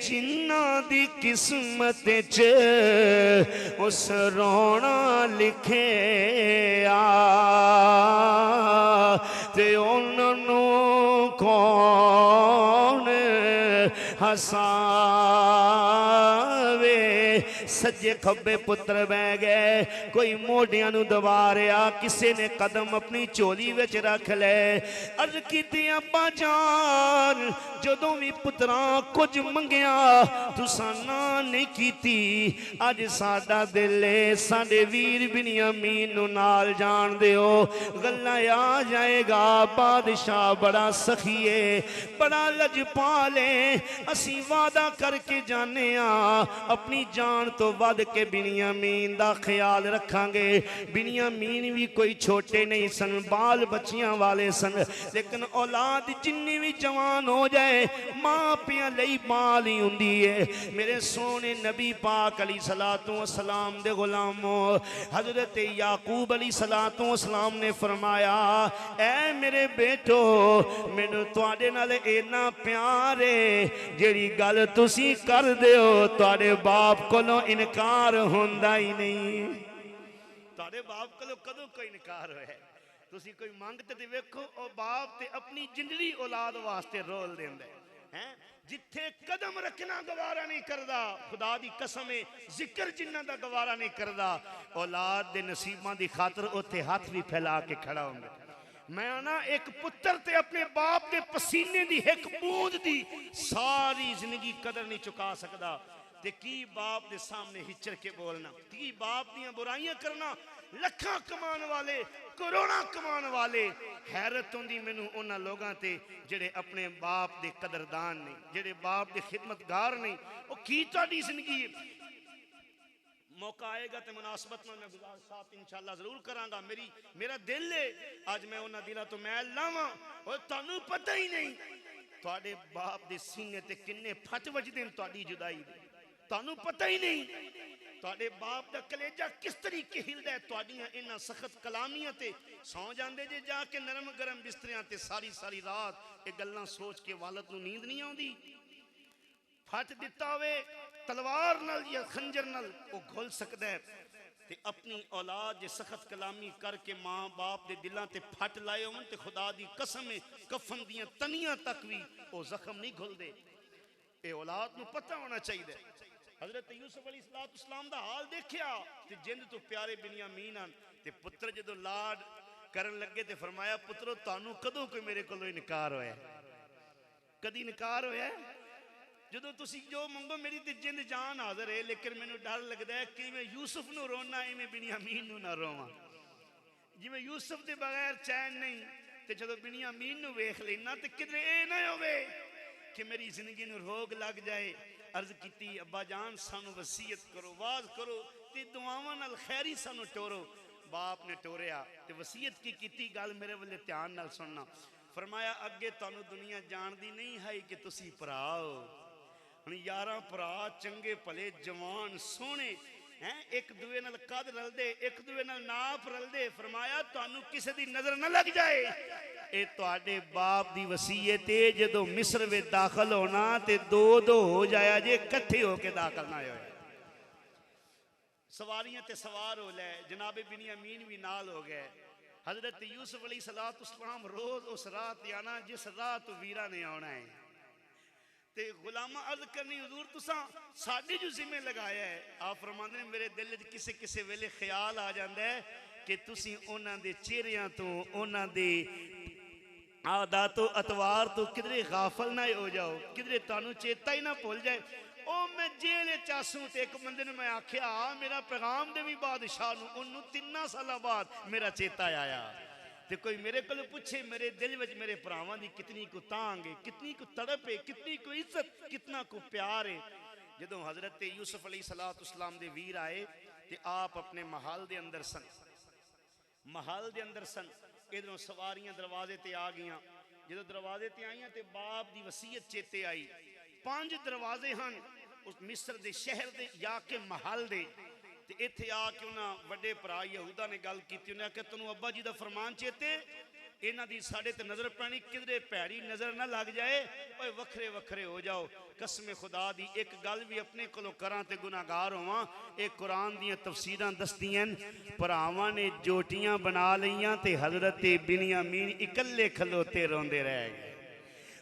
A: जिन्ना दी किस्मत च उस रोना लिखे आ ते उन्होंने कौन हसावे। सज्जे खब्बे पुत्र बह गए, कोई मोढियां नूं दबा रहा, किसी ने कदम अपनी झोली विच रख ले। अर्ज कीती अब्बा जान जदों भी पुत्रा कुछ मंगिया तुसां ना नहीं कीती, अज साडा दिल है साडे वीर बिनियामीन नूं नाल जान दिओ, गल्लां आ जाएगा। बादशाह बड़ा सखी है, बड़ा लजपाल है, असी वादा करके जाने अपनी जान तो वध के बिनियामीन दा ख्याल रखांगे। बिनियामीन भी कोई छोटे नहीं सन, बाल बच्चियां वाले सन, लेकिन औलाद जिन्नी भी जवान हो जाए मां पिया लई बाल ही हुंदी है। मेरे सोने नबी पाक अलैहि सलातो वसलाम दे गुलामो, हजरत याकूब अलैहि सलातो वसलाम ने फरमाया, ऐ मेरे बेटो मैनू तुहाडे नाल इन्ना प्यार है, जेड़ी गल तुसी कर दिओ तुहाडे बाप कोलों इनकार होंदा ही नहीं। तुहाडे बाप कोलों कदों कोई इनकार होया? तुसी कोई मंगते ते वेखो, और बाप ते अपनी जिंदड़ी औलाद वास्ते रोल देंदा है। जिथे कदम रखना गवारा नहीं करदा, खुदा दी कसम है जिक्र जिन्ना दा गवारा नहीं करदा, औलाद दे नसीबां दी खातर उत्थे हाथ भी फैला के खड़ा होंदा। मैं ना एक पुत्र ते अपने बाप के पसीने दी एक बूंद दी सारी जिंदगी कदर नहीं चुका सकदा, ते की बाप दे सामने हिचर के बोलना, की बाप दियां बुराइयां करना। लखां कमान वाले, करोड़ां कमान वाले, हैरत होंदी मैनू उन्हां लोगां ते जेड़े अपने बाप दे कदरदान नहीं, जेड़े बाप दे खिदमतगार नहीं। ओ की तुहाडी जिंदगी है? मौका आएगा तो मुनासबत में मैं गुजार साहब इंशाअल्लाह जरूर करांगा। मेरा दिल है आज मैं उन्हां दिलां तो मैल लावां। और तुहानू पता ही नहीं तुहाडे बाप दे सीने ते किन्ने फट वजदे ने तुहाडी जुदाई दे, तुहानू पता ही नहीं तुहाडे बाप दा कलेजा किस तरीके हिलदा है तुहाडियां इन्हां सख्त कलामियां ते। सौ जांदे जे जाके नरम गरम बिस्तरियां ते सारी सारी रात ये गल्लां सोच के वालद नू नींद नहीं आउंदी। फट दिता होवे तलवार नाल या खंजर नाल वो घुल सकता है, ते अपनी औलाद जे सख्त कलामी करके मां बाप दे दिलां ते फट लाए होवन ते खुदा दी कसम है कफन दियां तनियां तक भी वो जख्म नहीं घुलदे। ये औलाद नू पता होना चाहिए। हजरत यूसुफ अलैहिस्सलाम दा हाल देखिया ते जिंद तो प्यारे बिनियामीन आन ते पुत्र जदों लाड करन लगे ते फरमाया, पुत्रो तानू कदों कोई मेरे कोलों इनकार होया? कदी इनकार होया? जदों तुसी जो मंगो मेरी ते जिंद जान हाजिर है, लेकिन मैनू डर लगता है कि मैं यूसुफ नू रोना इवें बिनियामीन नू ना रोवां। जिवें यूसुफ दे बगैर चैन नहीं, ते जदों बिनियामीन नू वेख लेना ते किधरे ए ना होवे कि मेरी जिंदगी नू रोग लग जाए। अर्ज कीती, अब्बा जान सानू वसीयत करो, वाज करो ते दुआवां नाल खैरी सानू टोरो। बाप ने टोरिया ते वसीयत की कीती, गल मेरे वाले ध्यान नाल सुनना। फरमाया, अगे तुहानू दुनिया जानदी नहीं है कि तुसी भरा हो। हुण 11 भरा चंगे भले जवान सोहने हैं, एक दूए नाल कद रलदे, एक दूए नाल नाप रलदे। फरमाया तुहानू किसी दी नजर न लग जाए, ये तुहाडे बाप दी वसीयत है। जदों मिस्र विच दाखिल होना ते दो दो हो जाया जे, इकट्ठे होके दाखिल ना होए। सवारियां ते सवार हो ले, जनाबे बिनियामीन भी नाल हो गए। हजरत यूसुफ अलैहिस्सलाम रोज उस राह ते आना जिस राह तो वीरा ने आना है। ते गुलामा अर्ज करनी, हुजूर तुसां साडी जो जिम्मे लगाया है। आप फरमांदे ने मेरे दिल च किसे किसे वेले ख्याल आ जाता है कि तुसी उन्हां दे चेहरियां तो, उन्हां दे आदत तो, अतवार तो किधरे गाफल ना हो जाओ, किधरे तुहानू चेता ही ना भुल जाए। ओ मैं जेल चासू ते एक बंदे ने मैं आख्या मेरा पैगाम दे भी बादशाह नू, उन्नू 3 साल बाद मेरा चेता आया। ते कोई मेरे को पूछे मेरे दिल में मेरे भरावां दी कितनी को तांग है, कितनी को तड़प है, कितनी को इज्जत, कितना को प्यार है। जदों हजरत यूसुफ अलैहिस्सलाम दे वीर आए ते आप अपने महल दे अंदर सन, महल दे अंदर सन। इधरों सवारियां दरवाजे ते आ गईयां। जदों दरवाजे ते आईयां ते बाप दी वसीयत चेते आई। 5 दरवाजे हैं उस मिस्र दे शहर दे या के महल दे। ते इत्थे आके उन्हां वड्डे भरा यहूदा ने गल कीती, उन्हें आख्या तैनूं अब्बा जी दा फरमान चेते, इन्हां दी साडे ते नजर पैनी, किधरे भैड़ी नजर ना लग जाए, ओए वखरे वखरे हो जाओ। कसम खुदा दी एक गल भी अपने कोलों करां ते गुनाहगार होवां। एक कुरान दियां तफसीरां दसदियां भरावां ने जोटियां बना लईयां ते हजरत बिनियामीन इकल्ले खलोते रोंदे रह गए।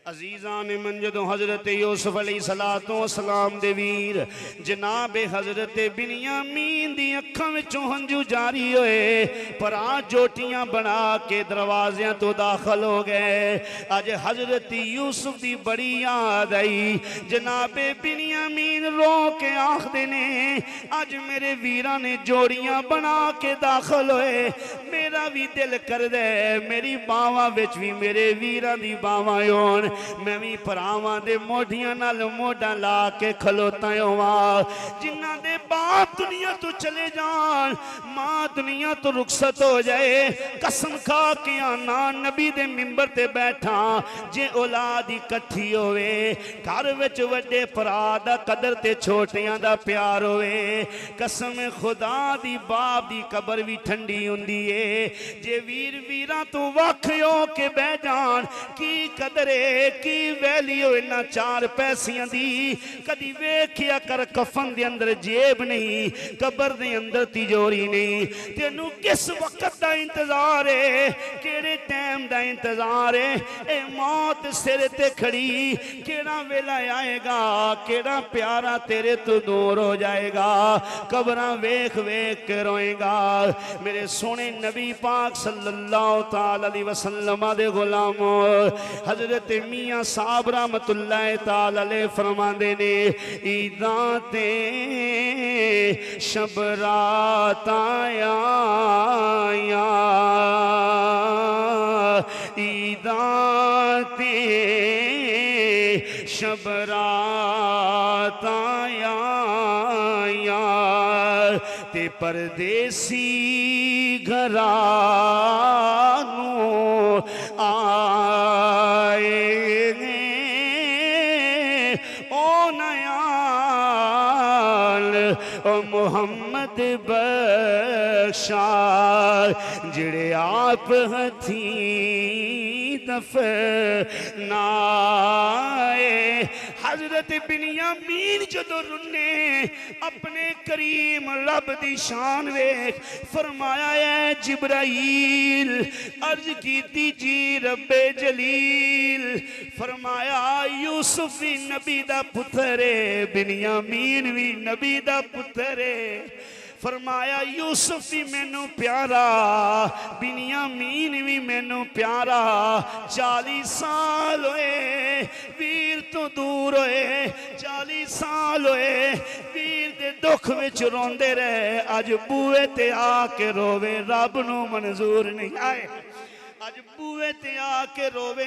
A: अजीज़ा ने मन जदों हज़रत यूसुफ अलैहिस्सलाम दे वीर जनाब हज़रत बिन्यामीन दी अखां विचों हंजू जारी होए पर आ जोटियां बना के दरवाज़ियां तो दाखिल हो गए। अज हज़रत यूसुफ दी बड़ी याद आई। जनाब बिन्यामीन रो के आखदे ने अज मेरे वीरां ने जोड़ियां बना के दाखिल होए, मेरा भी दिल कर दे मेरी बावां विच भी मेरे वीरां दी बावां होण, मैं भी भरावां दे मोढियां नाल मोढा ला के खलोता होवां। जिन्हां दे बाप दुनिया तो चले जान, मां दुनिया तो रुखसत हो जाए, कसम खा के आना नबी दे मिंबर ते बैठा जे औलाद इकट्ठी होवे, घर विच वड्डे भरा दा कदर ते छोटियां दा प्यार होवे, कसम खुदा दी बाप दी कबर भी ठंडी हुंदी है। जे वीर वीरां तो वख हो के बह जान की कदर है की वैल्यू इन्हां चार पैसियां दी। कदी वेखिया कर कफन दे अंदर जेब नहीं, कबर दे अंदर तिजोरी नहीं। तेनू किस वक्त दा इंतजार है, केड़े टाइम दा इंतजार है? ए मौत सिर ते खड़ी, केड़ा वेला आएगा, केड़ा प्यारा तेरे तो दूर हो जाएगा। कबरां वेख वेख के रोएगा। मेरे सोने नबी पाक सल्लल्लाहु तआला अलैहि वसल्लम दे गुलामों हजरत मियां साहब रहमतुल्लाह तआला अलैह फरमांदे ने ईदां ते शब रात आया, ईदां ते शब रात आया ते परदेसी घरां नूं आए ओ नयाल ओ मोहम्मद बख्शा जिड़े आप हथी दफनाए। हजरत बिन्यामीन जदों रुन्ने अपने करीम रब दी शान वेख फरमाया है जिब्राइल अर्ज कीती जी रब्बे जलील, फरमाया यूसुफ भी नबी दा पुत्र है, बिन्यामीन भी नबी दा पुत्र है। फरमाया यूसुफ भी मैनू प्यारा, बिन्यामीन भी मैनू प्यारा। 40 साल होए वीर तो दूर होए, 40 साल होए वीर दे दुख विच रोंदे रहे। अज बूए ते आके रोवे रब नू मंजूर नहीं आए, अज बूए ते आके रोवे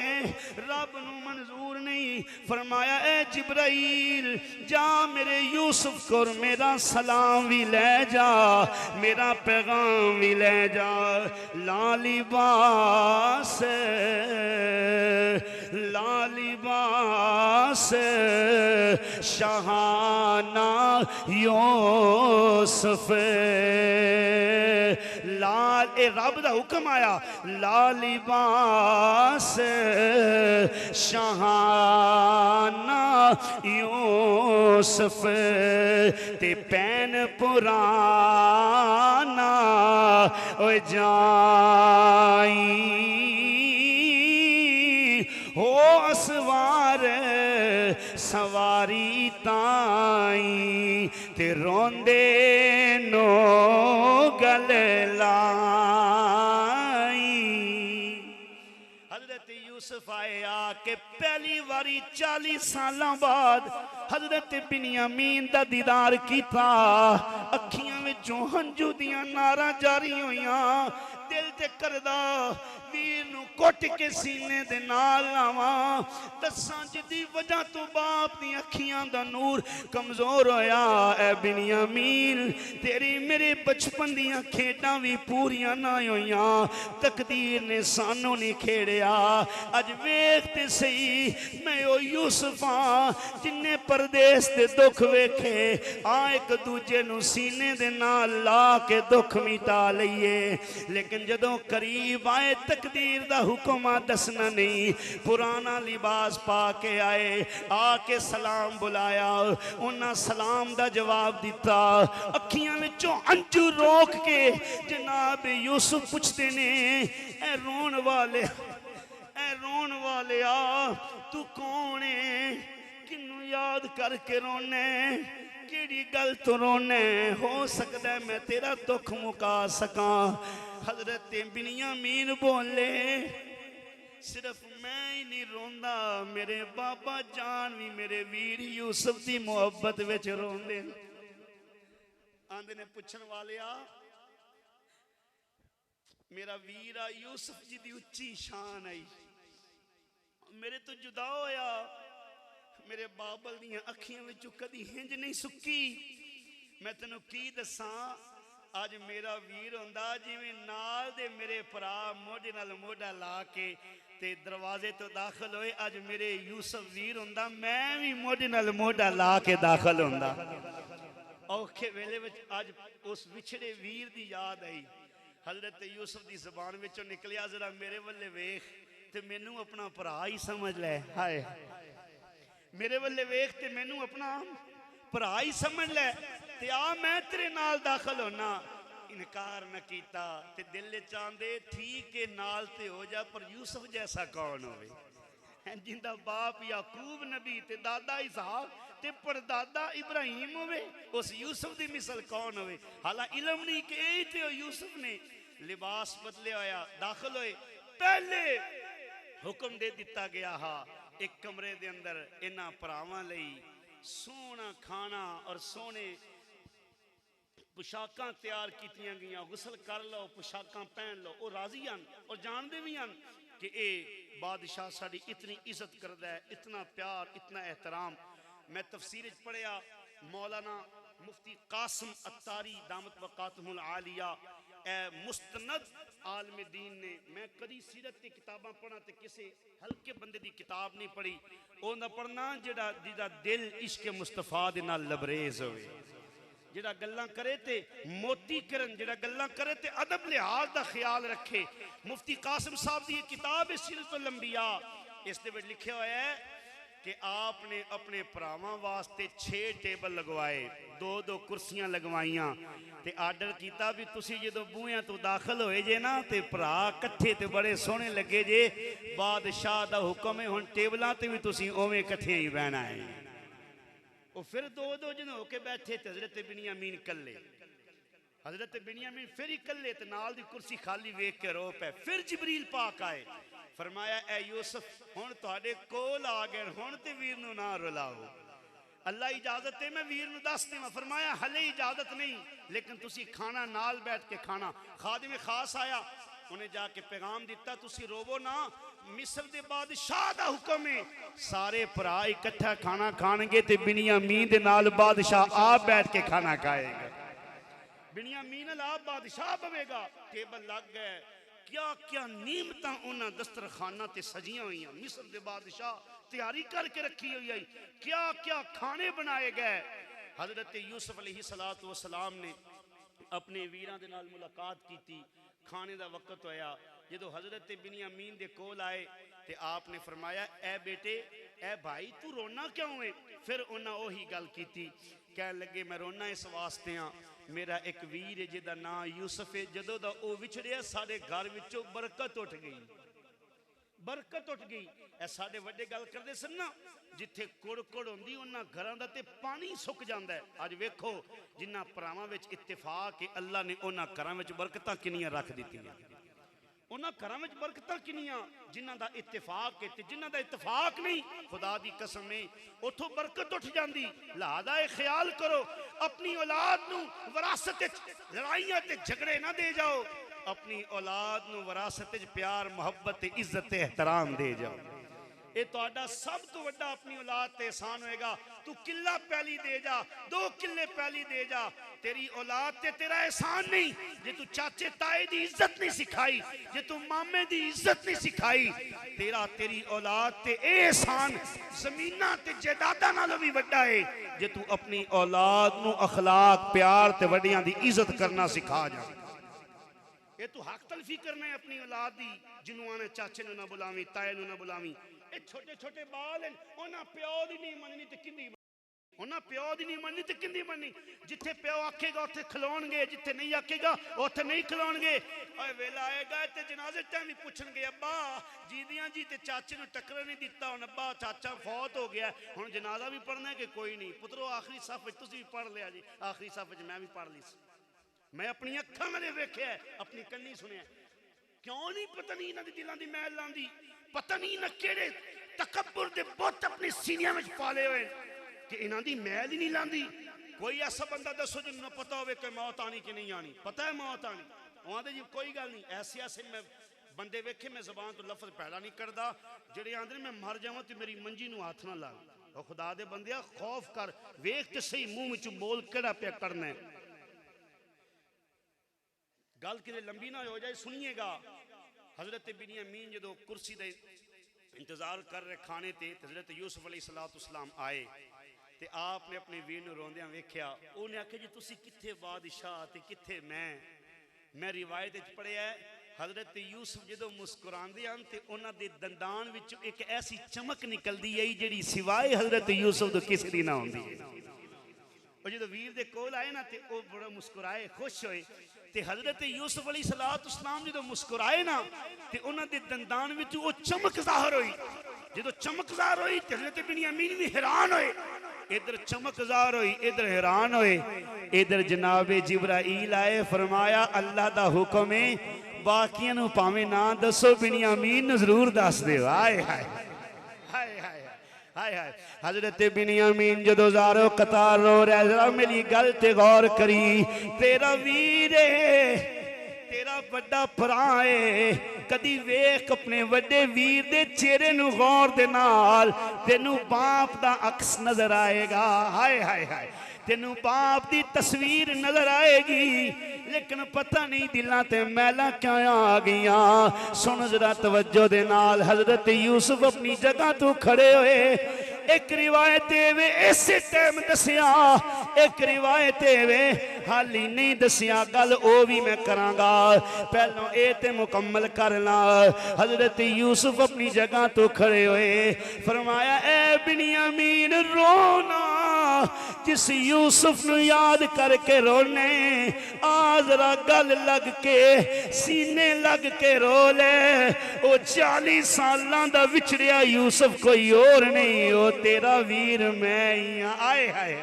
A: रब नू मंजूर नहीं। फरमाया ए जिब्राइल जा मेरे यूसुफ को मेरा सलाम भी ले जा, मेरा पैगाम भी ले जा। लालिबास लालिबास शहाना यूसुफ लाल ए रब दा हुक्म आया लालिबास शहाना यूसुफ ते पैन पुराना ओ जाई हो असवार सवारी ताई ते रोंदे नो गल लाई। हजरत यूसुफ आए आके पहली बारी 40 साल बाद हजरत बिन्यामीन दा दीदार किया। अखियां विचों हंजू दियां नारां जारी होइयां। दिल ते करदा वीर नू कुट के सीने दे नाल लावां, दसां जिदी वजह तो बाप दी अखियां दा नूर कमजोर होया। ए बिन्यामीन तेरी मेरे बचपन दियां खेडां भी पूरियां ना होइयां, तकदीर ने सानू नहीं खेड़िया। अज वेख ते सही मैं ओ यूसुफ हां जिन्ने परदेस दे दुख वेखे, आ एक दूजे नू सीने दे नाल ला के दुख मिटा लईए। लेकिन जदों करीब आए तकदीर दा हुक्म दसना नहीं, पुराना लिबास पा के आए, आके सलाम बुलाया, उन्हां सलाम दा जवाब दिता। अखियां विचों अंजू रोक के जनाब यूसुफ पुछते ने ए रोन वाले वालिया तू कौन है, किनू याद करके रोने, केड़ी गल तो रोने, हो सकता है मैं तेरा दुख मुका सका। हजरत बिनियामीन बोले सिर्फ मैं ही नहीं रोंदा, मेरे बाबा जान भी मेरे वीर यूसुफ की मुहब्बत विच रोंदे। आंदे ने पुछन वालिया मेरा वीर आ यूसुफ जी की उच्ची शान आई, मेरे तो जुदा होया, मेरे बाबल दियां अखियां विचों कदी हिंज नहीं सुक्की। मैं तेनों की दसां, अज मेरा वीर होंदा जिवें नाल दे मेरे भरा मोढे नाल मोढा ला के ते दरवाजे तो दाखिल होए, अज मेरे यूसुफ वीर होंदा मैं भी मोढे नाल मोढा ला के दाखिल होंदा। औखे वेले विच अज उस विछड़े वीर दी याद आई। हजरत यूसुफ की जबान विचों निकलिया जरा मेरे वल्ले वेख ते मैनू अपना भरा ही समझ लै। हाय मेरे वल्ले वेख ते मैनू अपना भरा ही समझ लै ते आ मैं तेरे नाल दाखिल होना। इनकार न किया ते दिल चाहते ठीक है नाल ते हो जा, पर यूसुफ जैसा कौन होवे जिंदा बाप याकूब नबी ते दादा इसहाक ते परदादा इब्राहिम होवे, उस यूसुफ की मिसल कौन होवे। हालां इलम नहीं कि यही ते यूसुफ ने लिबास बदले होया दाखिल होए, पहले हुक्म दे दिता गया हा एक कमरे दे अंदर इन्हां भरावां लई सोहना खाना और सोहने पोशाकां तैयार कीतियां गईयां, गुसल कर लो, पोशाकां पहन लो। वो राजी हन और जानते भी हन कि ये बादशाह साड़ी इतनी इज्जत करता है, इतना प्यार, इतना एहतराम। मैं तफसीर पढ़िया मौलाना मुफ्ती कासिम अत्तारी दामत बकातहुल आलिया ए मुस्तनद आलम दीन ने, मैं कदी सीरत की किताबां पढ़ा तो किसी हल्के बंदे की किताब नहीं पढ़ी, उन्दा पढ़ना जेड़ा जिदा दिल इश्क मुस्तफा दे नाल लबरेज होवे, जेड़ा गल्लां करे ते मोती करन, जेड़ा गल्लां करे ते अदब लिहाज दा ख्याल रखे। मुफ्ती कासिम साहब की किताब है सिलसिलतुल अंबिया, इस दे विच लिखिया होया है कि आपने अपने भरावां वास्ते 6 टेबल लगवाए, 2-2 कुर्सियां लगवाइयां ते आर्डर किया भी तुसी जदों बूहियां तो दाखिल होए जे ना ते भरा कट्ठे ते बड़े सोहने लगे जे, बादशाह दा हुक्म है हुण टेबलां ते भी तुसी ओवें कट्ठे ही बहना है। वो फिर 2-2 जन होके बैठे ते हजरत बिनियामीन कल्ले, हजरत बिनियामीन फिर ही कल्ले ते नाल दी कुर्सी खाली वेख के रो पे। फिर जिबरील पाक आए, फरमाया ए यूसुफ हुण तुहाडे कोल आ गए, हुण ते वीर नूं ना रुलाओ, अल्लाह इजाजत है मैं वीर नूं दस देवां। फरमाया हले इजाजत नहीं, लेकिन तुसी खाना नाल बैठ के खाना। खादिम खास आया, उन्हें जाके पैगाम दिता तुसी रोवो ना, मिस्र दे बादशाह दा हुक्म है सारे भरा इकट्ठा खाना खाणगे ते बिनियामीन दे नाल बादशाह आप बैठ के खाना खाएगा। बिनियामीन नाल आप बादशाह बवेगा। टेबल लग गए, क्या क्या नीमतां उन्हां दस्तरखाना ते सजियां हुई, मिस्र दे बादशाह तैयारी करके रखी हुई आई, क्या क्या खाने बनाए गए। हजरत यूसुफ अलैहिस्सलातु वस्सलाम ने अपने वीरां दे नाल मुलाकात की, खाने का वक्त होया, जो हजरत बिनियामीन दे कोल आए ते आपने फरमाया ए बेटे ए भाई तू रोना क्यों है। फिर उन्हें ओही गल की, कह लगे मैं रोना इस वास्ते हाँ, मेरा एक वीर है जिहदा नाम यूसुफ है, जदों दा ओ विछड़िया साडे घर विचों बरकत उठ गई, बरकत उठ गई। ए साडे वड्डे गल करदे सन ना, जिथे कुड़ कुड़ होंदी उन्हां घरां दा ते पानी सुक जांदा है। अज वेखो जिन्हां भरावां विच इत्तेफाक है, अल्लाह ने उन्हां घरां विच बरकतां किनियां रख दित्तियां, उन्हां घरां विच बरकतां किनियां जिन्हां दा इत्तेफाक है, ते जिन्हां दा इत्तेफाक नहीं खुदा दी कसम है उथों बरकत उठ जांदी। लिहाजा ये ख्याल करो अपनी औलाद नूं विरासत विच लड़ाइयां ते झगड़े ना दे जाओ, अपनी औलाद नूं विरासत विच प्यार मुहब्बत ते इज्जत ते एहतराम दे जाओ। ये तुहाडा सब तो वड्डा अपनी औलाद ते एहसान होएगा। तू किला पैली दे जा, 2 किले पैली दे जा, तेरी औलाद ते तेरा एहसान नहीं जे तू चाचे ताए दी इज्जत नहीं सिखाई, जे तू मामे दी इज्जत नहीं सिखाई, तेरा तेरी औलाद ते एहसान जमीना ते जायदादां नालों भी वड्डा है जे तू अपनी औलाद नूं अखलाक प्यार ते वड्डियां दी इज्जत करना सिखा जा। ये तू हक तलफी करना है अपनी औलाद दी, जिन्हों आने चाचे नूं ना बुलावी, ताए नूं ना बुलावी। ये छोटे छोटे बाल हैं, उन्हां प्यो दी नहीं मननी ते किंदी उन्हें प्यो की नहीं मननी तो किंदी मननी? जिथे प्यो आखेगा उत्थे खिलाउणगे, जिथे नहीं आखेगा उत्थे नहीं खिलाउणगे। और वेला आएगा तो जनाजे टाइम भी पूछणगे अब्बा जीदियां जी ते चाचे नूं टक्कर नहीं दिता, हुण अब्बा चाचा फौत हो गया, हुण जनाजा भी पढ़ना कि कोई नहीं? पुत्रो आखिरी सफ विच तुसीं भी पढ़ लिया जी, आखिरी सफ विच मैं भी पढ़ ली, मैं अपनी अखां मैंने वेख्या, अपनी कन्नी सुनिया। क्यों नहीं पता नहीं इन्हां दी दिलां दी मैल लांदी, पता नहीं इन्हां किहड़े तकब्बुर दे बुत अपनी सीनियां विच पाले होए कि इन्हां दी मैल ही नहीं लांदी। कोई ऐसा बंदा दसो जिन्होंने पता होवे कि मौत आनी कि नहीं आनी? पता है मौत आनी, आंदे जी कोई गल नहीं। ऐसे ऐसे मैं बंदे वेखे, मैं जबान तो लफज पैदा नहीं करता, जेड़े आंदे मैं मर जावां ते मेरी मंजी नूं हाथ ना ला। ओ खुदा दे बंदिया खौफ कर, वेख ते सही मुंह विचों बोल केड़ा पिया करना है। गल किते लंबी ना हो जाए, सुनिएगा। हजरत बिन्यामीन जदों कुर्सी दे इंतजार कर रहे खाने ते, हजरत यूसुफ अलैहिस्सलाम आए ते आपने अपने वीर नूं रोंदियां वेख्या। उन्हें आख्या जी तुसी कित्थे बादशाह ते कित्थे मैं रिवायत विच पढ़िया है हजरत यूसुफ जदों मुस्कुरांदे हन ते उन्हां दे दंदान विच एक ऐसी चमक निकलदी है जिहड़ी सिवाय हजरत यूसुफ तो किसी दी ना होंदी है। और जो वीर दे कोल आए ना ते वो बड़ा मुस्कुराए, खुश होए। ते हजरत यूसुफ अलैहिस्सलाम जो मुस्कुराए ना ते उन्हां दे दंदान विच वो चमक ज़ाहिर हुई। जो चमक ज़ाहिर हुई ते हजरत बिन्यामीन भी हैरान होए। इधर चमक ज़ाहिर हुई, इधर हैरान होए। इधर जनाबे जिब्राईल आए, फरमाया अल्लाह दा हुक्म है बाकियां नूं भावें ना दसो, बिन्यामीन नूं जरूर दस दिओ। हाय हाय हाय हाय हाय हाय। हजरत बिन्यामीन जदों ज़ारो कतार रो रहा, जरा मेरी गल ते गौर करी। तेरा वीर तेरा बड़ा भरा है, कदी वेख अपने वड्डे वीर दे चेहरे नूं गौर दे नाल, तेनू बाप दा अक्स नजर आएगा। हाय हाय हाय, तेनू बाप दी तस्वीर नजर आएगी। लेकिन पता नहीं दिलां ते मैला क्या आ गईयां। सुन जरा तवज्जो दे नाल, हजरत यूसुफ अपनी जगह तो खड़े होए। एक रिवायत वे इसे टाइम दसिया, एक रिवायत वे हाली नहीं दसिया, गल ओ भी मैं करांगा। पहलों ए ते मुकम्मल करना। हजरत यूसुफ अपनी जगह तो खड़े हुए, फरमाया ए बिन्यामीन रोना, जिस यूसुफ नूं याद करके रोने, आ जरा गल लग के सीने लग के रो ले। ओ 40 सालां दा विछड़िया यूसुफ कोई और नहीं, ओ तेरा वीर मैं ही हाँ। आए हाय,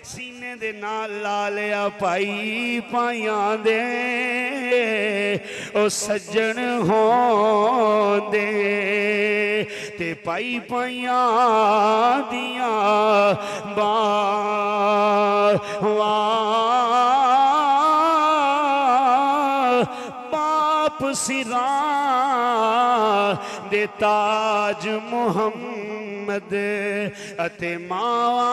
A: सीने दे नाल ला लिया भाई पाइयां दे, ओ सज्जन होंदे ते पाई पाइयां दियां बाप सिरा दे ताज मुहम्मद अते मावा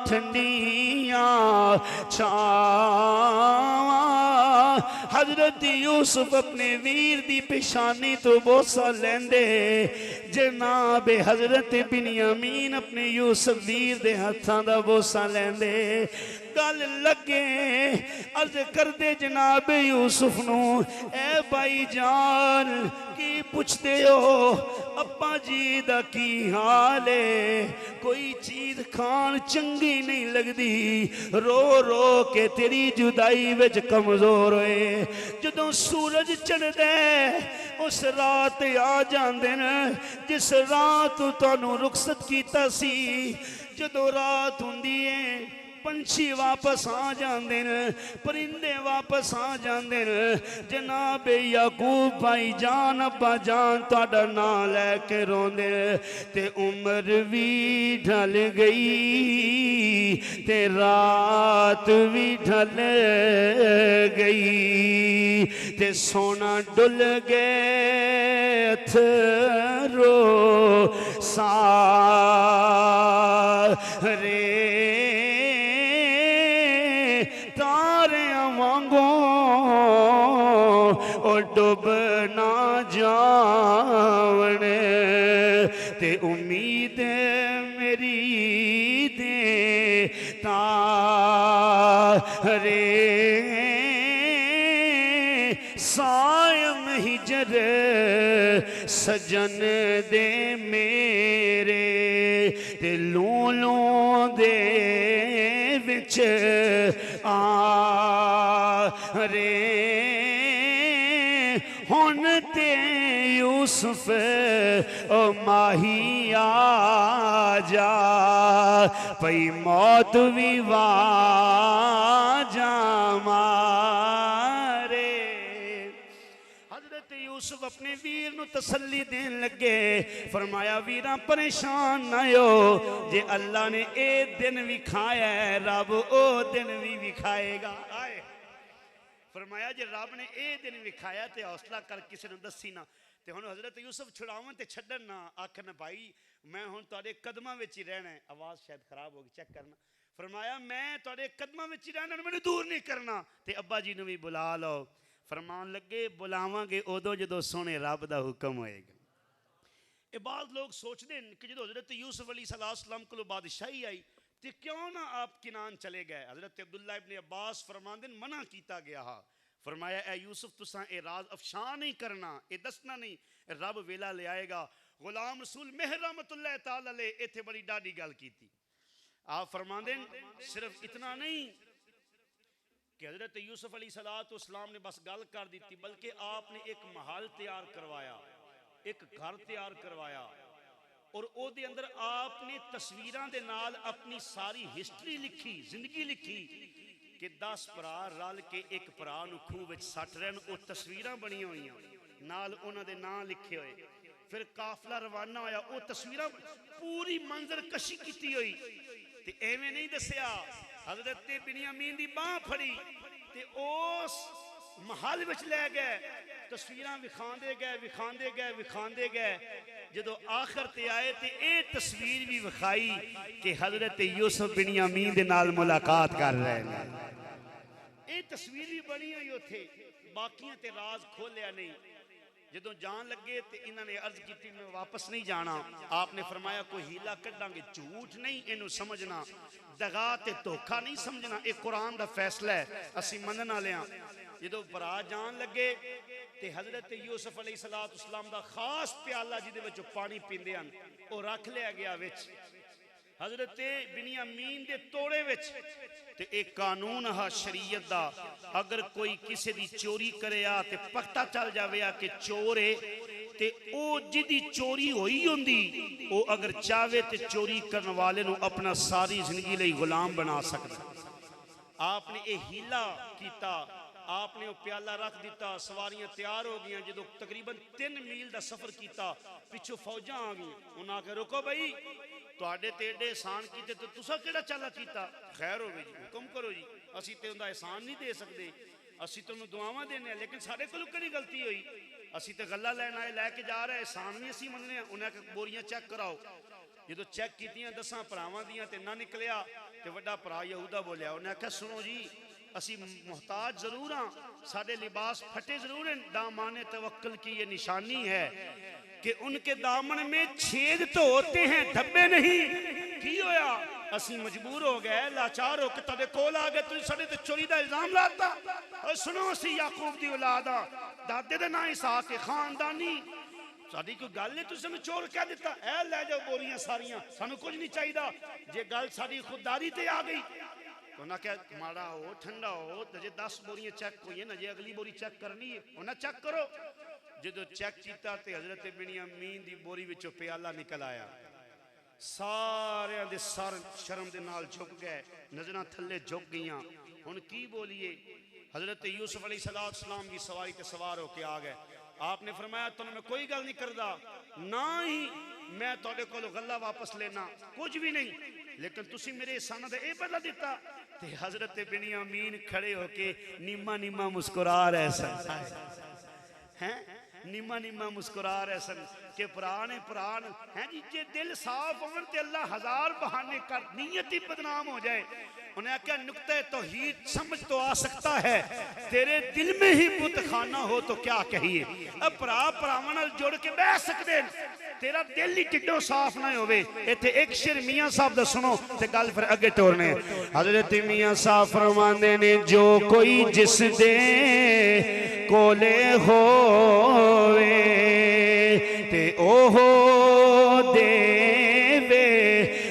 A: ठंडियां छावा। हजरत यूसुफ अपने वीर दी पेशानी तो बोसा लेंदे, जनाब हजरत बिन्यामीन अपने यूसुफ वीर दे हत्थां दा बोसा लेंदे। गल लगे अर्ज करदे जनाब यूसुफ नू, ए भाई जान की पुछदे हो, अब्बा जी दा की हाल है? कोई चीज खान चंगी नहीं लगदी, रो रो के तेरी जुदाई विच कमजोर होए। जदों सूरज चढ़दा उस रात आ जांदे न जिस रात तुहानू रुखसत कीता सी। जदों रात हुंदी है पंछी वापस आ जाते हैं, परिंदे वापस आ जाते हैं। जनाब याकूब भाई जान अब्बा जान तुहाडा नाम लैके रोंदे, ते उम्र भी ढल गई ते रात भी ढल गई, ते सोना डुल गए अथरो सारे डुब ना जावण, ते उम्मीद मेरी दे तारे सायम हिजर सजन दे मेरे, ते लूं लूं दे विच आ रे हुन ते यूसुफ ओ माही आ जा पई मौत भी वाजा मारे। हजरत यूसुफ अपने वीर नू तसल्ली देन लगे, फरमाया वीरा परेशान ना हो, जे अल्लाह ने ए दिन विखाया है रब ओ दिन भी विखाएगा। आए फरमाया जे रब ने ए दिन विखाया तो हौसला कर किसी ने दसी ना। ते हुण हजरत यूसुफ छुड़ावन ते छड्डन ना, आखन भाई मैं हुण तुहाडे कदमां विच ही रहना है। आवाज़ शायद खराब होगी, चेक करना। फरमाया मैं तुहाडे कदमां विच ही रहना, मैनूं दूर नहीं करना। ते अब्बा जी नूं भी बुला लो। फरमान लगे बुलावांगे उदों जदों सोहणे रब दा हुक्म होएगा। ये बाद लोग सोचते हैं कि जो हजरत यूसुफ अलैहिस्सलाम को बादशाही आई तो क्यों ना आप किनान चले गए। हजरत अब्दुल्ला इब्ने अब्बास फरमांदे मना किया गया हा। फरमाया ए यूसुफ तुसा ए राज अफशा नहीं करना, ए दसना नहीं, रब वेला ले आएगा। गुलाम रसूल मेहर रहमतुल्लाह तआला अलैह इत्थे बड़ी डाडी गल कीती। आप फरमांदे सिर्फ इतना नहीं कि हजरत यूसुफ अलैहिस्सलाम ने बस गल कर दी, बल्कि आपने एक महल तैयार करवाया, एक घर तैयार करवाया और ओदे अंदर आपने तस्वीरां दे नाल अपनी सारी हिस्टरी लिखी, जिंदगी लिखी कि 10 भरा रल के एक भरा नूं खूह विच सट रहन। वो तस्वीरां बनी हुई नाल उन्हां दे नाम लिखे हुए। फिर काफिला रवाना होया, वो तस्वीरां पूरी मंजर कशी की हुई। ते एवें नहीं दसिया, हजरत बिन्यामीन दी बांह फड़ी ते उस महल विच ले गए, तस्वीरां विखांदे गए विखांदे गए विखांदे गए। जदों आखिर ते आए ते ये तस्वीर भी विखाई कि हजरत यूसुफ बिन्यामीन दे नाल मुलाकात कर रहे हैं। ये तस्वीर भी बनी हुई उथे, बाकियां ते राज खोलिया नहीं। जदों जान लगे तो इन्होंने अर्ज की मैं वापस नहीं जाना। आपने फरमाया कोई हीला कढ़ांगे, झूठ नहीं इनू समझना, दगा ते धोखा नहीं समझना, एक कुरान दा फैसला है, असी मनन वाले हां। जदों भरा जान लगे तो हजरत यूसुफ अलैहिस्सलाम दा खास प्याला जिहदे विच पानी पींदे हन वो रख लिया गया विच हजरत बिन्यामीन दे तोड़े विच। ते एक कानून हा शरीयत दा, अगर कोई किसी दी चोरी करे ते पता चल जावे कि चोर है ते ओ जिदी चोरी होई हुंदी ओ अगर चाहे तो चोरी करने वाले नूं अपना सारी जिंदगी लई गुलाम बना सकदा। आपने ये हीला कीता, आपने वो प्याला रख दिता, सवारियां तैयार हो गई। जो तकरीबन 3 मील का सफर किया, पिछों फौजा आ गई। उन्हें आखे रुको भाई तुहाडे ते एडे एहसान कीते तो तुसा किहड़ा चाला कीता, खैर हो गई जी, हुक्म करो जी, असी ते उनका एहसान नहीं दे सकते, असी तुहानूं दुआवां देने, लेकिन साडे कोलों किहड़ी गलती हुई, असी तो गल्ला लैन आए, लैके जा रहे, एहसान भी असी मनने। उन्हें आखे बोरियां चेक कराओ। जो चेक कीतियां 10 भरावां दियां ते ना निकलिया तो वड्डा भरा यहूदा बोलिया। उन्हें आख्या सुनो जी असी मुहताज जरूर हाँ, साडे लिबास फटे जरूर हैं, दामाने तवक्कुल की ये निशानी है कि उनके दामन में छेद तो होते हैं धब्बे नहीं। की होया असी मजबूर हो गए, लाचार हो के तुहाडे कोल आ गए, तुसीं साडे ते चोरी दा इल्जाम लाता। और सुनो असी याकूब दी औलाद आ, दादे दा नाम इसहाक है, खानदानी साडी कोई गल नहीं, तुसीं चोर कह दिता, ऐ लै जाओ बोरियां सारियां, सानू कुछ नहीं चाहिदा। जे गल साडी खुददारी ते आ गई तो उन्हें क्या माड़ा हो ठंडा हो तो जे 10 बोरियां चेक हुई ना, जे अगली बोरी चेक करनी है उन्हें चेक करो। जो चेक किया तो हजरत बिन्यामीन दी बोरी विचों प्याला निकल आया। सारे दे सर शर्म दे नाल झुक गए, नजरां थल्ले झुक गईयां। हुण की बोलिए, हजरत यूसुफ अलैहिस्सलाम की सवारी ते सवार होके आ गए। आपने फरमाया तुहानूं मैं कोई गल नहीं करदा, ना ही मैं तुहाडे कोलों गल्ला वापस लेना, कुछ भी नहीं, लेकिन तुसी मेरे एहसानां दा इह बदला दिता। ते हजरत बिन्यामीन खड़े होके नीमा नीमा मुस्कुरा रहे सन, हैं नीमा नीमा मुस्कुरा रहे सन कि प्राण हैं जी, जे दिल साफ होवन ते अल्लाह 1000 बहाने कर, नीयत ही बदनाम हो जाए। उन्हें आख्या नुक्ते तौहीद समझ तो आ सकता है, तेरे दिल में ही बुत खाना हो तो क्या कहिए। अब भरा भरावां नाल जुड़ के बह सकते, तेरा दिल ही टिड्डों साफ ना होवे। इत्थे एक शेर मियां साहब दा सुनो ते गल फिर अगे टोरने। हजरत मियां साहब फरमांदे ने जो कोई जिस दे कोले होवे ते ओहो देवे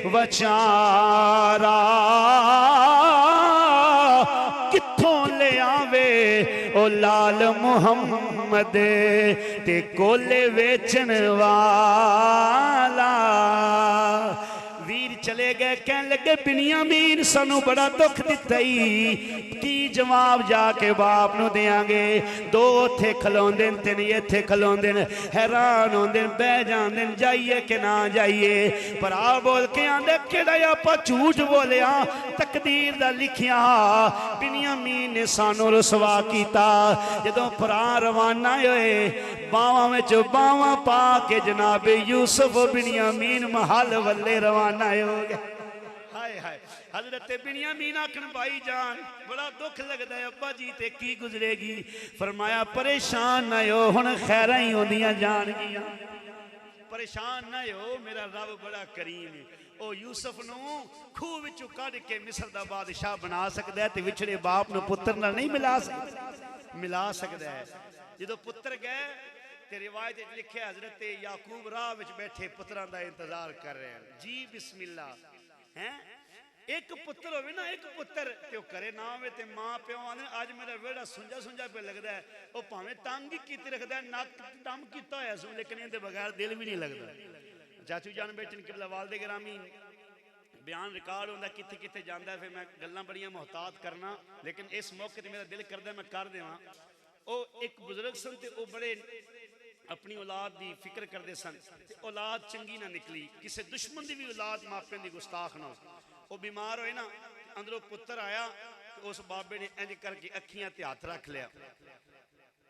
A: वचारा ओ लाल मुहम्मद ते कोले वेचन वाला। वीर चले गए, कहने लगे बिनियामीन सानू बड़ा दुख दिता ही, की जवाब जाके बाप नू देंगे। दो उथे खलोंदे ने, तीन इत्थे खलोंदे ने, हैरान होंदे ने, बह जांदे ने जाइए कि ना जाइए। भरा बोल के आंदे किहड़ा आपां झूठ बोलिया, तकदीर दा लिखिया बिनियामीन ने सानू रसवा कीता। जदों भरा रवाना होए बावां विच बावां पा के जनाब यूसुफ बिनियामीन महल वल्ले रवाना हो गए। हाय हाय हजरत बिनियामीन आखन भाई जान बड़ा दुख लगता है अब्बा जी ते की गुजरेगी। फरमाया परेशान ना हो, हुण खैरां ही होंदियां जाणगियां, परेशान ना हो, मेरा रब बड़ा करीम है। ओ यूसुफ नू खूह विचों कढ के मिस्र दा बादशाह बना सकदा है ते विछड़े बाप नू पुत्र नाल नहीं मिला सकदा, मिला सकदा है। जदों पुत्र गए ते रिवायत लिखिया हजरत याकूब राह विच बैठे पुत्रां दा इंतजार कर रहे हैं। जी बिस्मिल्लाह हैं, एक पुत्र होवे ना, एक पुत्र ते ओ करे ना होवे ते मां प्यो आंदे अज मेरा वेड़ा सुंजा सुंजा पे लगदा है। ओ भावें तंग ही कीते रखदा है, नक दम कीता होया सो, लेकिन इहदे बगैर दिल भी नहीं लगदा। चाचू जान बैठन किबला वालदे गिरामी बयान रिकॉर्ड होंदा किथे किथे जांदा, फिर मैं गल्लां बड़ियां मोहतात करना, लेकिन इस मौके ते मेरा दिल करदा मैं कर देवां। ओ एक बुजुर्ग सन ते ओ बड़े अपनी औलाद की फिक्र करते सन, औलाद चंगी ना निकली, किसी दुश्मन की भी औलाद मापिया की गुस्ताख ना हो। वो बीमार होए ना, अंदरों पुत्र आया तो उस बाबे ने इंज करके अखियां ते हाथ रख लिया,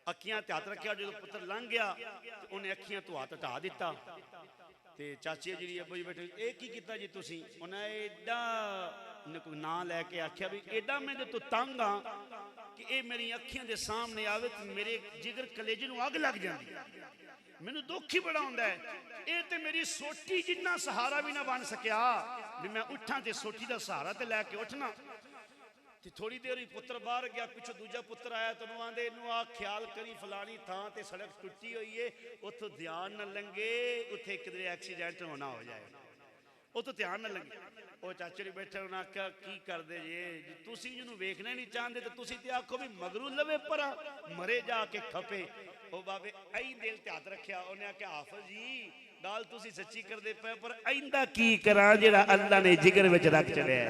A: अखियां ते हाथ रखिया। जो पुत्र लंघ गया तो उन्हें अखियां तो हाथ हटा दिता। ते चाची जी अब्बू जी बैठे, ये की कीता जी तुसी? उन्हें एडा ना लैके आख्या भी एडा मैं तो तंग हाँ कि ये मेरी अखियां दे सामने आवे तो मेरे जिगर कलेजे नूं अग लग जाती, मैनू दुख ही बड़ा होंदा है। ये तो मेरी सोटी जिन्ना सहारा भी ना बन सकिया भी मैं उठा तो सोटी का सहारा तो लैके उठना। तो थोड़ी देर ही पुत्र बाहर गया, पिछों दूजा पुत्र आया तो आंदे इनू आ ख्याल करी फलानी थां ते सड़क टुटी हुई है, उतो ध्यान न लंघे, उत्थे किधरे एक्सीडेंट होना हो जाए, उतो ध्यान न लंघे। वो चाचे बैठे उन्हें आख्या की करते जे, तुसी जिन्होंने वेखना नहीं चाहते तो तुसी ते आखो भी मगरू लवे परा मरे जाके खपे। वो बाबे आई दिल ते हाथ रखिया, उन्हें आख्या हाफिज जी गल तुसी सच्ची करते पे, पर आइंदा की करा जेड़ा अल्लाह ने जिगर विच रख छड़िया।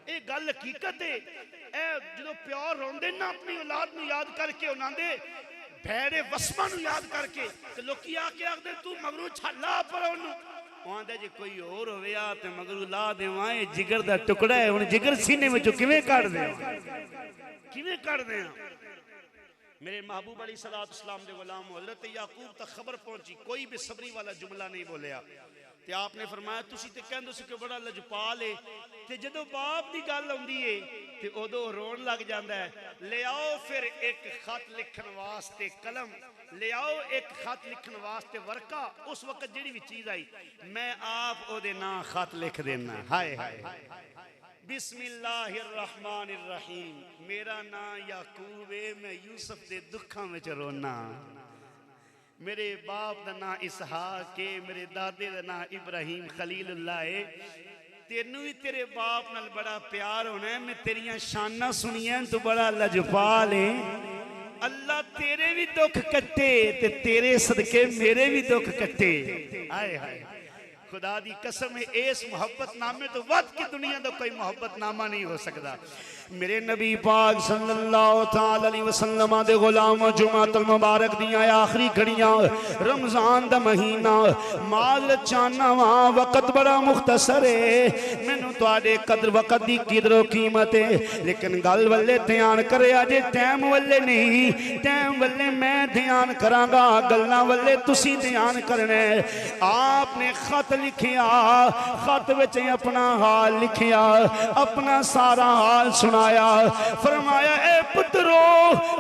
A: ये गल हकीकत है। जो प्यार रोंदे ना अपनी औलाद नूं याद करके, उन्होंने भैड़े वसमा नूं याद करके, तो लोकी आके आखदे तू मगरू छला पर ओनू आंदा जे कोई और होवे आ ते मगरू ला देवां, ये जिगर दा टुकड़ा है, हुण जिगर सीने विचों किवें कढ देवां, किवें कढ देवां। मेरे महबूब अली सलात इस्लाम दे गुलाम हजरत याकूब तक खबर पहुंची, कोई भी सबरी वाला जुमला नहीं बोलिया। ते आपने फरमाया तुसी ते कहंदे सी कि बड़ा लजपाल है, ते जदों बाप दी गल आउंदी है ते उदों रोण लग जांदा है। ले आओ फिर एक खत लिखण वास्ते कलम, ले आओ एक खत लिखण वास्ते वर्का। उस वक्त जिहड़ी भी चीज आई मैं आप ओदे नां खत लिख देना। हाय हाय बिस्मिल्लाहिर्रहमानिर्रहीम, मेरा नाम याकूब है, मैं यूसुफ दे दुखां विच रोना। मेरे बाप का नाम इसहाक है, मेरे दादे का नाम इब्राहिम खलीलुल्लाह है। तेनू भी तेरे बाप नाल बड़ा प्यार होना है, मैं तेरिया शाना सुनिया तू बड़ा लजपाल है। अल्लाह तेरे भी दुख कट्टे ते तेरे सदके मेरे भी दुख कट्टे। हाय हाय खुदा दी कसम है, इस मुहब्बत नामे तो वध की दुनिया का कोई मुहब्बत नामा नहीं हो सकता। मेरे नबी पाक सल्लल्लाहु अलैहि वसल्लम दे गुलाम जुमातुल मुबारक दियां आखिरी घड़ियां, रमजान दा महीना, माजरत चाहना वा वक्त बड़ा मुख्तसर है, मैनू तुहाडे कदर वक्त दी किदरो कीमत है, लेकिन गल वल्ले ध्यान करे अजे टाइम वल्ले नहीं, टाइम वल्ले मैं ध्यान करांगा, गल्लां वल्ले तुसी ध्यान करना है। आपने खत लिखिया, खत विच अपना हाल लिखिया, अपना सारा हाल सुनाया, फरमाया ए पुत्रो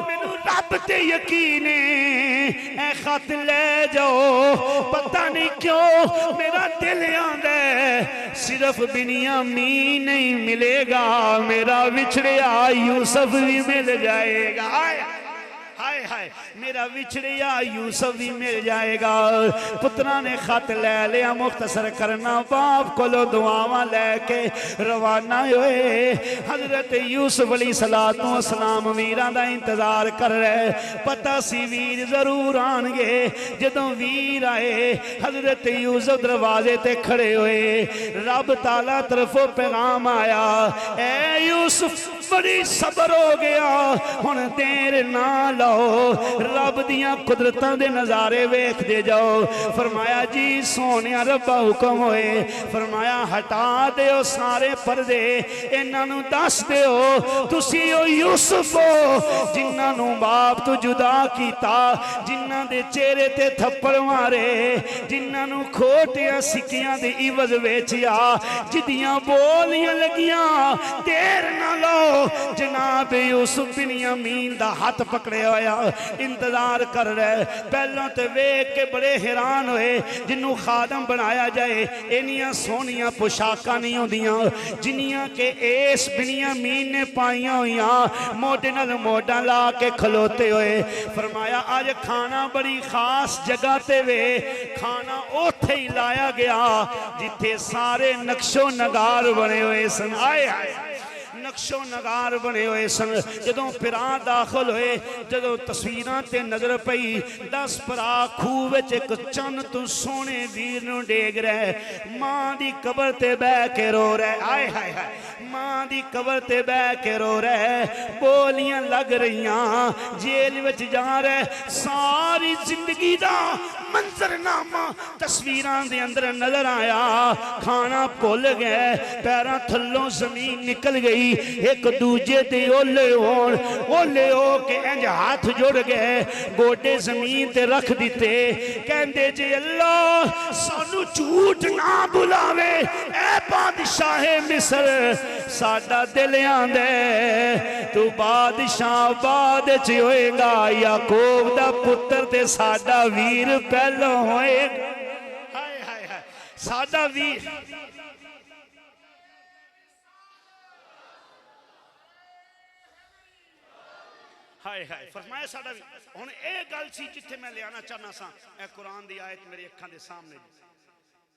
A: मैनू रब ते यकीन है, ए खत ले जाओ, पता नहीं क्यों मेरा दिल आंदा है सिर्फ बिनियामीन नहीं मिलेगा, मेरा विछड़िया यूसुफ भी मिल जाएगा। हाय हाय आए हाय मेरा विछड़िया यूसुफ भी मिल जाएगा। पुत्रा ने खत ले लिया, मुख्तसर करना बाप को दुआवां लैके रवाना हुए। हजरत यूसुफ अलैहिस्सलाम वीरां दा इंतजार कर रहे, पता सी वीर जरूर आणगे। जदों वीर आए हजरत यूसुफ दरवाजे ते खड़े हुए, रब ताला तरफों पैगाम आया, ए यूसुफ बड़ी सबर हो गया, हुण देर ना लाओ, रब दियां कुदरतां दे नज़ारे वेखदे जाओ। फरमाया जी सोनिया रब्बा हुक्म होए, फरमाया हटा दिओ सारे पर्दे, इन्हां नूं दस दिओ तुसी ओ यूसुफ हो जिन्हां नूं बाप तो जुदा कीता, जिन्हां दे चेहरे ते थप्पड़ मारे, जिन्हां नूं खोटियां सिक्कियां दे इवज वेचिया, जिदियां बोलियां लगियां, देर ना लाओ। जनाब यूसुफ बिन यमीन दा हाथ पकड़े होया इंतजार कर रहे। पहलों तो वेख के बड़े हैरान होए, जिन्हों खादम बनाया जाए इनियां सोहनियां पोशाकां नहीं होंदियां जिन्नियां के इस बिन यमीन ने पाईयां होईयां, मोढे नाल मोढा ला के खलोते हुए। फरमाया अज खाना बड़ी खास जगह ते वे, खाना ओथे ही लाया गया जिथे सारे नक्शो नगार बने हुए सन। आए हाय नक्शो नगार बने हुए सन। जदों पिरा दाखिल हुए, जदों तस्वीरां ते नजर पई, 10 भरा खूह विच एक चन्न तू सोने वीर नूं डेग रहे, मां दी कबर ते बह के रो रहे। आए हाय हाय मां दी कबर ते बह के रो रहे, बोलियां लग रहीआं, जेल विच जा रहे, सारी जिंदगी दा मंजरनामा तस्वीरां दे अंदर नजर आया। खाना भुल गए, पैरां थल्लों जमीन निकल गई, एक दूजे ते ओले हो के इंज हाथ जुड़ गए, गोडे जमीन ते रख दिते, कहंदे जे अल्लाह सानू झूठ ना बुलावे, ऐ बादशाह मिस्र साडा दिल आंदे तू बादशाह बाद च होएगा, याकूब दा पुत्र ते साडा वीर पहलों होएगा। हाय हाय हाय साडा वीर हाय हाय फरमाया साडा भी। हुण ये गल सी जिथे मैं लियाना चाहना सा, ए कुरान दी आयत मेरी अखां दे सामने।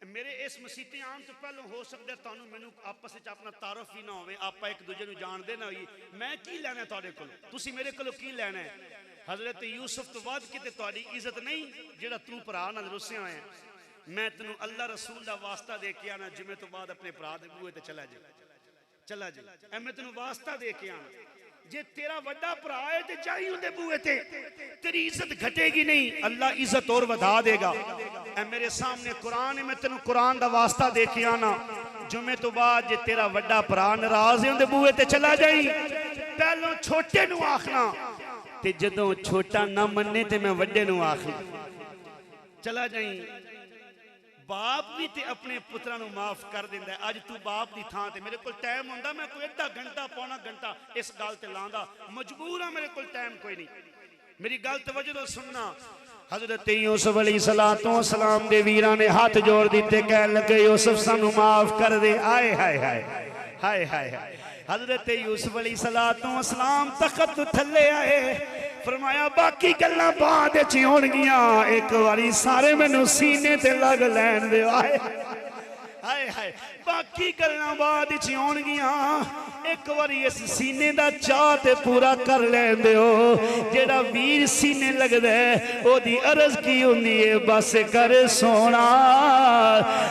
A: मेरे इस मसीते आने तो पहले हो सकता है तुहानू मैनू आपस में अपना तारफ ही ना होवे, आप एक दूजे नू जानते ना होई, मैं की लैना तुहाडे कोल, तुसी मेरे कोलों की लैना है। हजरत यूसुफ तो बाद किते तुहाडी इज्जत नहीं जेड़ा तू भरा नाल रुसिया होया। मैं तेनू अल्लाह रसूल दा वास्ता दे के आना, जिम्मे तो बाद अपने भरा दे बूहे ते चला जा, ऐ मैं तेनू वास्ता दे के आना। जे तेरा वड्डा भरा है ते जाई उहदे बूहे ते, तेरी इज्जत घटेगी नहीं, अल्लाह इज्जत और बढ़ा देगा। ऐ मेरे सामने कुरान है, मैं तेनू कुरान दा वास्ता दे के आना, जुमे तो बाद जे तेरा वड्डा भरा नाराज है उहदे बूहे ते चला जाई, पहलों छोटे नू आखना, ते जदों छोटा ना मन्ने ते मैं वड्डे नू आखना चला जाई। बाप भी ते अपने पुत्रां नू माफ कर दिंदा है। अज तू बाप दी थां ते मेरे कोल टाइम हुंदा मैं कोई अद्धा घंटा पौना घंटा इस गल ते लांदा, मजबूर हां मेरे कोल टाइम कोई नहीं। मेरी गल तवज्जो नाल सुनना। हजरत यूसुफ अलैहिस्सलाम दे वीरां ने हाथ जोड़ दिते, कहन लगे यूसुफ सानू माफ कर दे। आए हाय हाय हाय हाय हाय हजरत यूसुफ अलैहिस्सलाम तखत थल्ले आए, फरमाया बाकी गल्लां बाद च होणगियां, एक बारी सारे मैनू सीने ते लग लैन दे। हाय हाय हाय बाकी गल्लां बाद च होणगियां, एक बारी इस सीने दा चाह ते पूरा कर लैन दिओ। जेड़ा वीर सीने लगदा है ओदी अर्ज की हुंदी है, बस कर सोना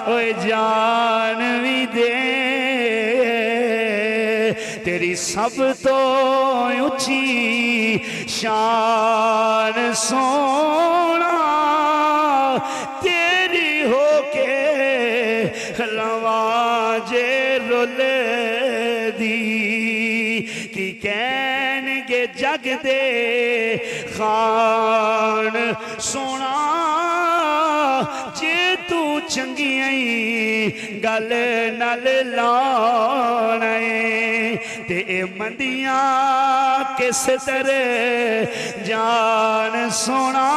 A: ओए जान भी दे, तेरी सब तो ऊंची शान सोना, तेरी होके लवाजे रुले दी, की कहनगे जग दे खान सोना, जे तू चंगियां गल नल लाने ते मंदियां किस तरह जान सोना,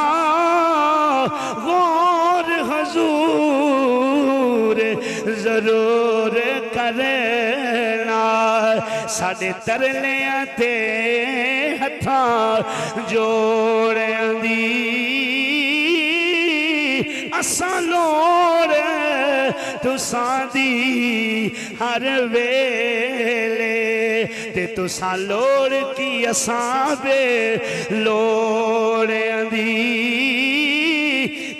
A: गौर हजूर जरूर करना साडे तरलियां ते हत्थां जोड़ियां दी असां लोड़ तुसां दी हर वेले ते तुसां लोड़ की असां बे लोड़ियां दी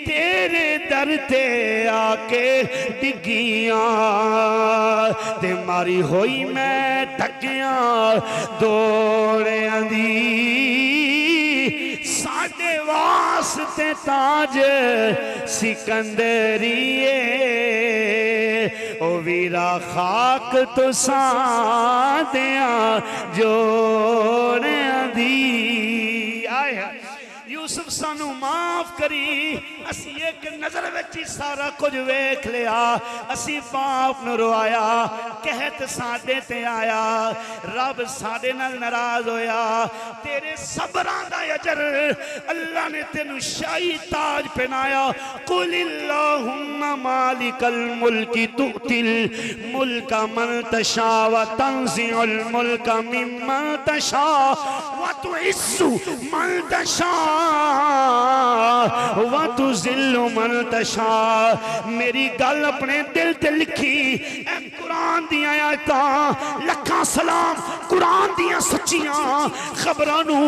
A: तेरे दर ते आके डिगियां ते मारी होई मैं थकियां दौड़ियां दी साडे वास्ते ताज सिकंदरिए ओ वीरा खाक तुसां दियां जोड़ियां दी आए यूसुफ सानू माफ करी असी एक नजर विच ही सारा कुछ वेख लिया असी बाप नूं रोया कहत साडे ते आया रब साडे नाल नाराज होया तेरे सबरां दा अजर अल्लाह ने तेनू शाही ताज पहनाया कुलिल्लाहुम्मा मालिकल मुल्की तुतिल मुल्का मन तशा व तंज़िउल मुल्का मिम्मन तशा व तुइस्सु मन तशा व तुज़िल्लु मन तशा मेरी गल अपने दिल ते लिखी ए कुरान दी आयतां लखां सलाम कुरान दियां सच्चियां खबरां नू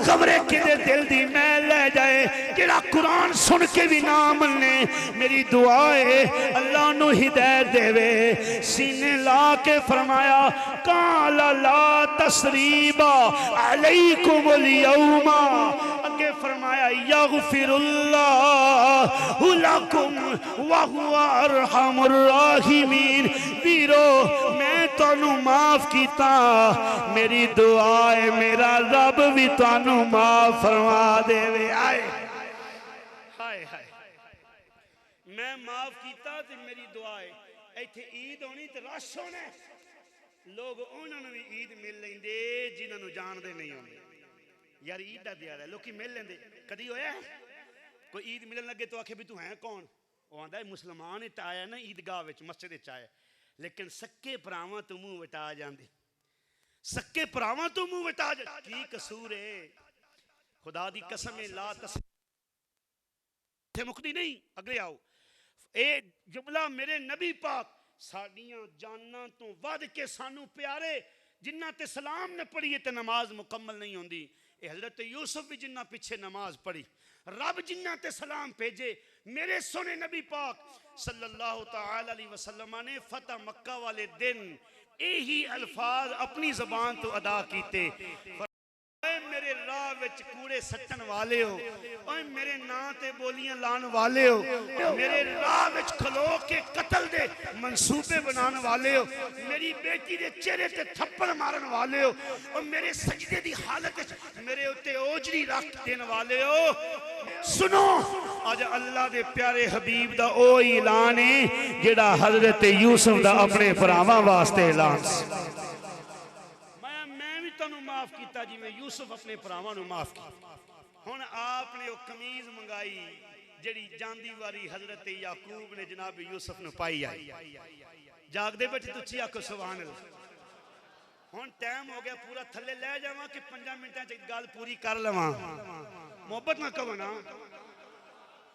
A: खबरे किदे दिल दी मैल ले जाए जेड़ा कुरान सुन के भी ना मन्ने मेरी दुआ है अल्लाह नू हिदायत देवे सीने ला के फरमाया काला ला तसरीबा अलैकुमुल यौमा अगे फरमाया यगफिरुल्लाहु लकुम व हुवा अरहमुर राहिमीन वीरो मैं तानू माफ कीता मेरी दुआ है मेरा रब भी तानू माफ फरमा देवे आए हाय हाय मैं माफ कीता ते मेरी दुआ है इत्थे ईद होनी ते रश होना लोग उन्हां नूं भी ईद मिल लेंदे जिन्हां नूं जानदे नहीं होंदे यार ईद का दिहाड़ा है लोग मिल लेंदे कदी होया कोई ईद मिलन लगे तो आखे भी तू है कौन वो आंदा मुसलमान इट आया ना ईदगाह विच मस्जिद विच आया लेकिन सक्के भरावां तू मुंह वटा जांदे सक्के भरावां तू मुंह वटा की कसूर है खुदा दी कसम ला तस मुकदी नहीं अगले आओ ए जुमला मेरे नबी पाक साडियां जानां तो वध के सानू प्यारे जिन्ना ते सलाम न पढ़िए ते नमाज मुकम्मल नहीं होंदी हजरत यूसुफ भी जिन्ना पीछे नमाज पढ़ी रब जिन्ना ते सलाम भेजे मेरे सोने नबी पाक सल्लल्लाहु तआला अलैहि वसल्लम ने फतह मक्का वाले दिन यही अल्फाज अपनी ज़बान तो अदा कीते मेरे राह विच कूड़े सट्टन वाले हो ओए मेरे नां ते बोलियां लान वाले हो मेरे राह विच खलो के कत्ल दे मंसूबे बनाने वाले हो मेरी बेटी दे चेहरे ते थप्पड़ मारन वाले हो और मेरे सजदे दी हालत मेरे उत्ते ओजरी रख देने वाले हो सुनो आज अल्लाह दे प्यारे हबीब दा ओ ऐलान है जेड़ा हजरत यूसुफ दा अपने भरावां वास्ते ऐलान माफ किया जी मैं यूसुफ अपने भरावां नूं माफ किया हुण आपने वो कमीज मंगाई जिहड़ी जांदी वारी हजरत याकूब ने जनाब यूसुफ नूं पाई आई जागदे बैठे तुच्ची आखो सुभान अल्लाह हुण टाइम हो गया पूरा थल्ले लै जावां कि 5 मिनटां च गल पूरी कर लवां मोहब्बत ना कहो ना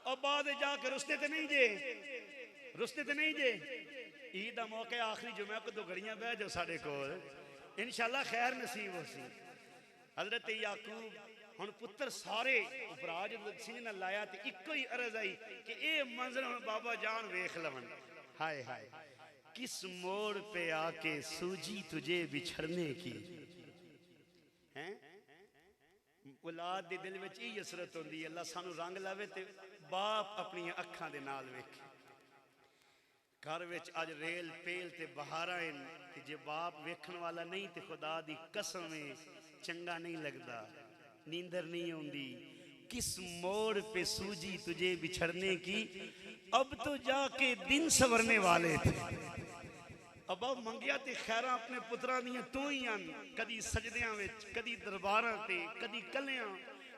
A: और बाद जाके रुस्ते ते नहीं जे रुस्ते ते नहीं जे ईद दा मौका आखिरी जुमे को 2 घड़ियां बह जाओ साडे कोल इंशाअल्लाह खैर नसीब हो सी हजरत याकूब हुण पुत्र सारे उपराज सिंह ने लाया तो इको ही अर्ज आई कि ये मंजर हुण बाबा जान वेख लवन हाय हाय किस मोड़ पे आके सूझी तुझे बिछड़ने की हैं औलाद दे दिल विच ई हसरत होंदी है अल्लाह सानू रंग लावे ते बाप अपनी अखां दे नाल वेखे घर विच अज रेल पेल ते बहारा ते जे बाप वेखण वाला नहीं ते खुदा दी कसम है चंगा नहीं लगता नींदर नहीं आउंदी किस मोड़ पे सूझी तुझे बिछड़ने की अब तो जाके दिन संवरने वाले थे अब मंगिया ते खैरा अपने पुत्रां दियां तू ही आन कदी सजदियां विच कदी दरबारां ते कदी कलियां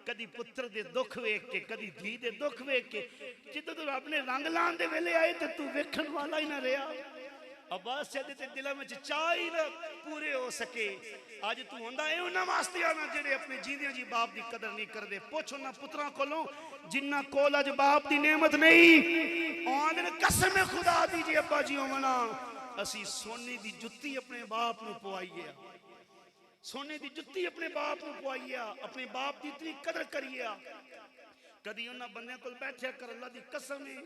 A: कदी पुत्र दे दुख वेख के कदी धी दे दुख वेख के जिद्दों तो रब ने रंग लाने दे वेले आए तो तू वेखण वाला ही ना रहा अब्बास दे ते दिल में चाह ही ना पूरे हो सके। अज तू होंदा है उन्हां वास्ते आना जेड़े अपने जींदियां जी बाप की कदर नहीं करते। पुछ उन्हां पुत्रां कोलों जिन्ना कोल अज बाप की नेमत नहीं, आंदे ने कसम खुदा दी जी अब्बा जी होवना असी सोने की जुत्ती अपने बाप नूं पवाईए, सोने की जुत्ती अपने बाप नूं पवाईए, अपने बाप की इतनी कदर करिए। कदी उन्हां बंदियां कोल बैठिया कर, अल्लाह की कसम है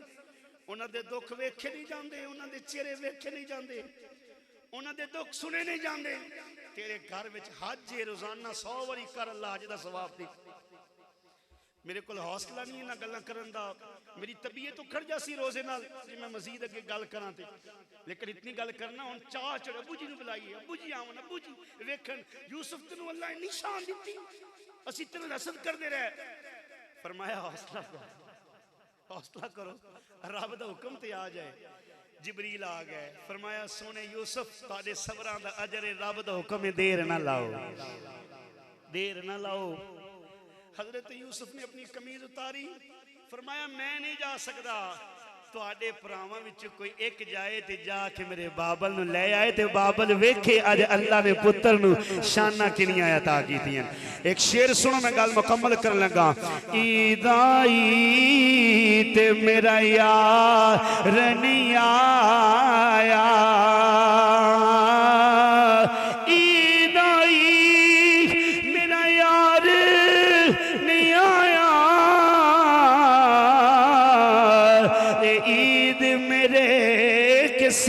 A: उन्होंने दुख वेखे नहीं जाते, उन्होंने चेहरे वेखे नहीं जाते, उन्होंने दुख सुने नहीं जाते। तेरे घर में हज है रोजाना 100 बारी कर, अल्लाह हज का सवाब दी। मेरे को हौसला नहीं इन्हां गल्लां करन दा, मेरी तबीयत उखड़ जासी रोजे नाल जे मैं मजीद अगे गल करां ते, लेकिन इतनी गल करना हुण चाह चढ़। अबू जी नूं बुलाइए, अबू जी आवन, अबू जी वेखन यूसुफ तैनूं अल्लाह ने निशान दित्ती, असीं तेरे रसद करदे रहे। फरमाया हौसला करो, हौसला करो, रब दा हुक्म ते आ जाए। जिबरील आ गए, फरमाया सोने यूसुफ तुहाडे सबरां दा अजर है, रब दा हुक्म है, देर ना लाओ, देर ना लाओ। हजरत यूसुफ ने अपनी कमीज उतारी, फरमाया मैं नहीं जा सकता, तुहाडे भरावां विच कोई एक जाए ते जाके मेरे बाबल नूं ले आए ते बाबल वेखे अज अल्लाह ने पुत्र नूं शाना किनियां अता कीतियां। एक शेर सुनो, मैं गल मुकम्मल कर लगा। ईदाई ते मेरा यार नहीं आया, ईदाई मेरा यार नहीं आया, ईद मेरे किस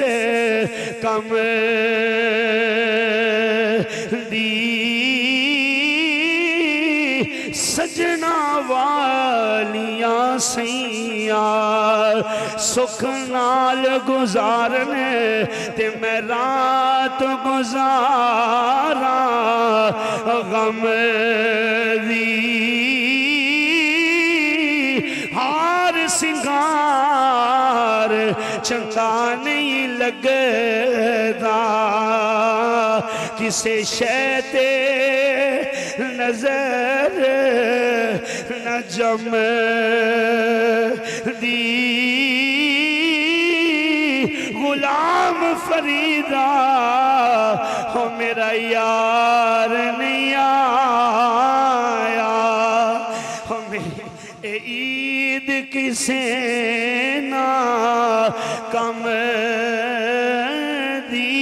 A: कम दी, सजना वालियां सैया सुख नाल गुजारने ते मैं रात गुजारा गम दी। हार सिंगार चंगा नहीं लगदा, किसे शै ते नजर न जम दी। गुलाम फरीदा हो मेरा यार नहीं आया, हो मेरी ईद किसे ना कम दी।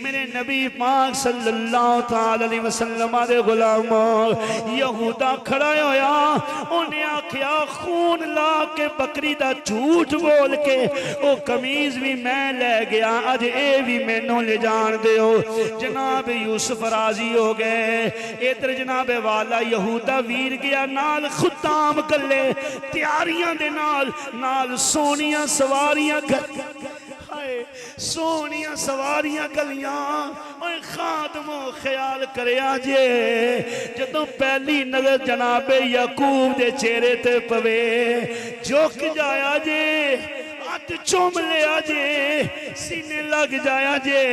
A: मेरे नबी पाक सल्लल्लाहु ताला अलैहि वसल्लम दे गुलामों, यहूदा खड़ा होया, उन्हें आख्या खून ला के बकरी दा झूठ बोल के वो कमीज भी मैं ले गया, अज ये भी मैनू ले जान दियो। जनाब यूसुफ राजी हो गए। इधर जनाब वाला यहूदा वीर गया नाल खुदाम कले तैयारियां दे नाल सोनिया सवारियां सोनिया सवारियां गलियां। खादमो ख्याल करया जे जदों पहली नजर जनाबे याकूब दे चेहरे ते पवे, झुक जाया जे, हाथ चूम लिया जे, सीने लग जाया जे।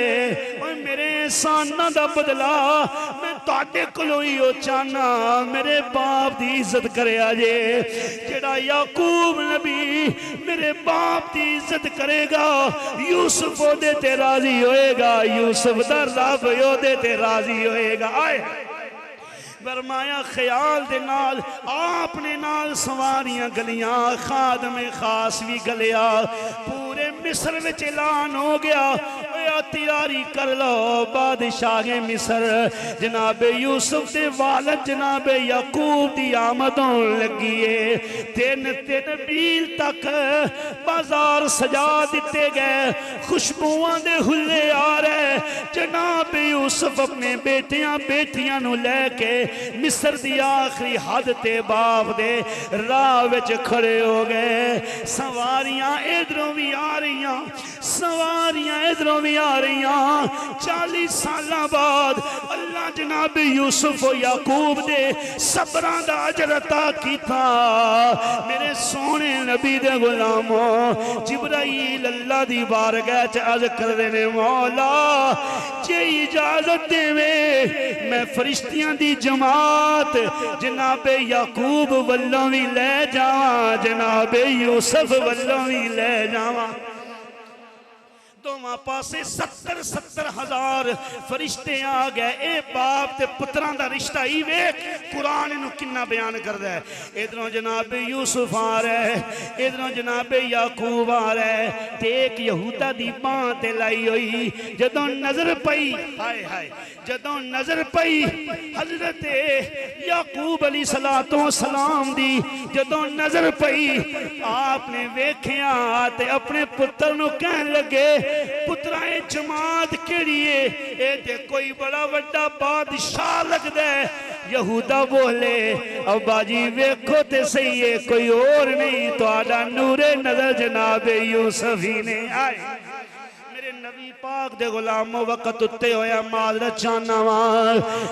A: मेरे एहसानां दा बदला मैं तुहाडे कोलों ही ओ चाहना, मेरे बाप दी इज्जत करया जे। जेड़ा याकूब नबी मेरे बाप दी इज्जत करेगा, यूसुफ ओदे ते राजी होएगा, यूसुफ दा रब ओदे ते राजी होएगा। आए फरमाया ख्याल दे नाल आपने नाल सवारियां गलियां, खादमे खास भी गलिया। पूरे मिस्र में ऐलान हो गया, तैयारी कर लो, बादशाह मिस्र जनाबे यूसुफ के वालद जनाबे याकूब की आमद होने लगी है। तीन मील तक बाजार सजा दिते गए, खुशबुआं दे हुल्ले आ रहे। जनाबे यूसुफ अपने बेटियां बेटियां नूं लैके मिस्र की आखिरी हद ते बाप दे राह विच खड़े हो गए। सवारियां इधरों भी आ रही, सवारियां इधरों भी आ रही। 40 साल बाद अल्लाह जनाब यूसुफ याकूब दे सबरां दा अजर अता कीता। मेरे सोने नबी दे गुलामों, जिब्राईल अल्लाह दी बारगाह च अर्ज करदे ने, मौला जे इजाजत देवे मैं फरिश्तियां दी जमात जनाबे याकूब वल्लों भी ले जावां, जनाबे यूसुफ वल्लों भी ले जावां। दोवां पासे 70-70 हजार फरिश्ते आ गए। ए बाप ते पुत्रां दा रिश्ता ही वेख कुरान इनू किन्ना बयान करदा है। इधरों जनाब यूसुफ आ रहा है, इधरों जनाब याकूब आ रहा है, ते एक यहूदा दी बांह ते लाई हुई जदों नजर पई, हाय हाय जदों नजर पई हजरत याकूब अलैहिस्सलातो सलाम दी जदों नजर पई आपने वेख्या ते अपने पुत्र नू कहन लगे पुत्रा ए जमात केड़ी है, ए ते कोई बड़ा वड्डा बादशाह लगदा है। यहूदा बोले अब्बा जी वेखो ते सही है कोई और नहीं तुहाडा नूरे नजर जनाब यूसुफ ही ने आए। मेरे नबी पाक दे गुलामों वक्त उत्ते होया माल रचाना वा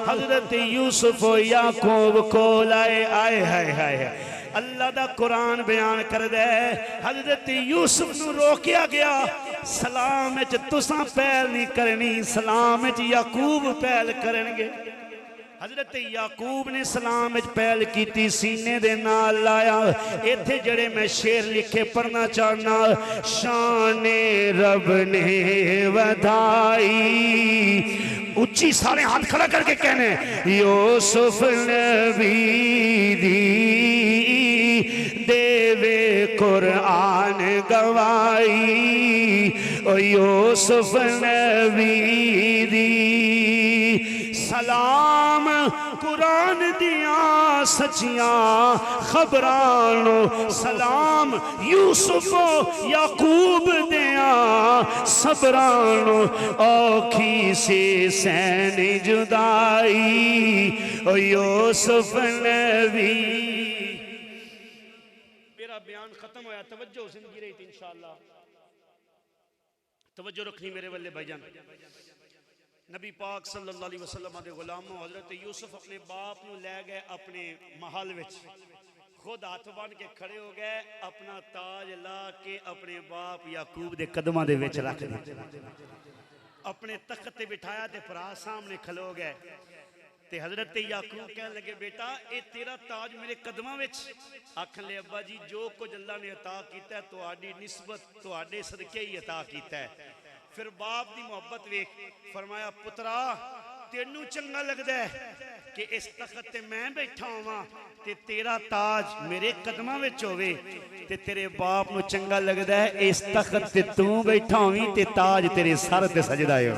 A: हजरत यूसुफ याकूब कोल आए आए हाय हाय अल्लाह दा कुरान बयान करदा है हजरत यूसुफ नू रोकिया गया सलाम विच तुसां पहल नहीं करनी, सलाम विच याकूब पहल करनगे। हजरत याकूब ने सलाम विच पहल की सीने दे नाल लाया। इत्थे जड़े मैं शेर लिखे पढ़ना चाहना शाने रब ने वधाई उच्ची सारे हाथ खड़ा करके कहने यूसुफ नबी दी देवे कुरान गवाई ओ यूसुफ नबी दी सलाम कुरान दिया सचियां खबरानो सलाम यूसुफ याकूब दिया सबरानो औखी से सैन जुदाई ओ यूसुफ नबी। मेरा बयान खत्म होया, तवज्जो जिंदगी रही थी इंशाअल्लाह, तवज्जो रखनी मेरे वाले भाईजान। नबी पाक सल्लल्लाहु अलैहि वसल्लम दे गुलामों हजरत यूसुफ अपने बाप नू ले गए अपने महल विच, खुद हाथ बन के खड़े हो गए, अपना ताज ला के अपने बाप याकूब दे कदमां दे विच रख दिता, अपने तख्त ते बिठाया ते भरा सामने खलो गए। ते हजरत याकूब कहने लगे बेटा ये तेरा ताज मेरे कदमां विच। आखन ले अब्बा जी जो कुछ अल्लाह ने अता कीता है तुहाडी निस्बत तुहाडे सदके ही अता कीता है। फिर बाप दी मोहब्बत वेख फरमाया पुत्रा तेनू चंगा लगदा है कि इस तख्त ते मैं बैठा होवां ते तेरा ताज मेरे कदमां विच होवे, ते तेरे बाप नू चंगा लगदा है इस तख्त ते तू बैठा होवीं ते ताज तेरे सर ते सजदा हो।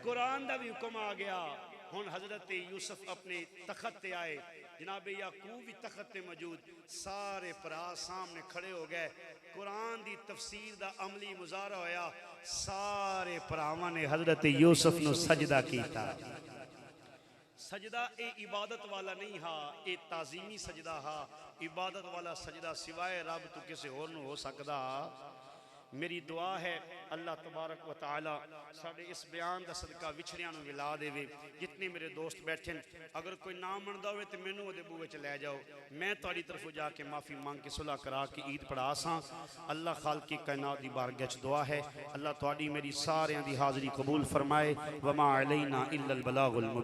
A: कुरान दा भी हुक्म आ गया। हुण हजरत यूसुफ अपने तख्त ते आए, जनाब याकूब भी तख्त ते मौजूद, सारे भरा सामने खड़े हो गए। कुरान दी तफसीर दा अमली मुजाहरा होया, सारे भरावां ने हजरत यूसुफ नू सजदा कीता। सजदा ए इबादत वाला नहीं हा, ए ताजीमी सजदा हा। इबादत वाला सजदा सिवाय रब तो किसी होर नू हो सकदा। मेरी दुआ है अल्लाह तबारक व तआला साडे इस बयान का सदका विछड़ियां नू विला देवे। जितने मेरे दोस्त बैठे अगर कोई ना मनदा होवे तो मैनू ओदे बूहे च लै जाओ, मैं तुहाडी तरफों जाके माफ़ी मांग के सुलह करा के ईद पढ़ा सां। अल्लाह खालिक कायनात दी बारगाह च दुआ है अल्लाह तुहाडी मेरी सारियां दी हाज़री कबूल फरमाए। वमा अलैना इल्लल बलागुल मुबीन।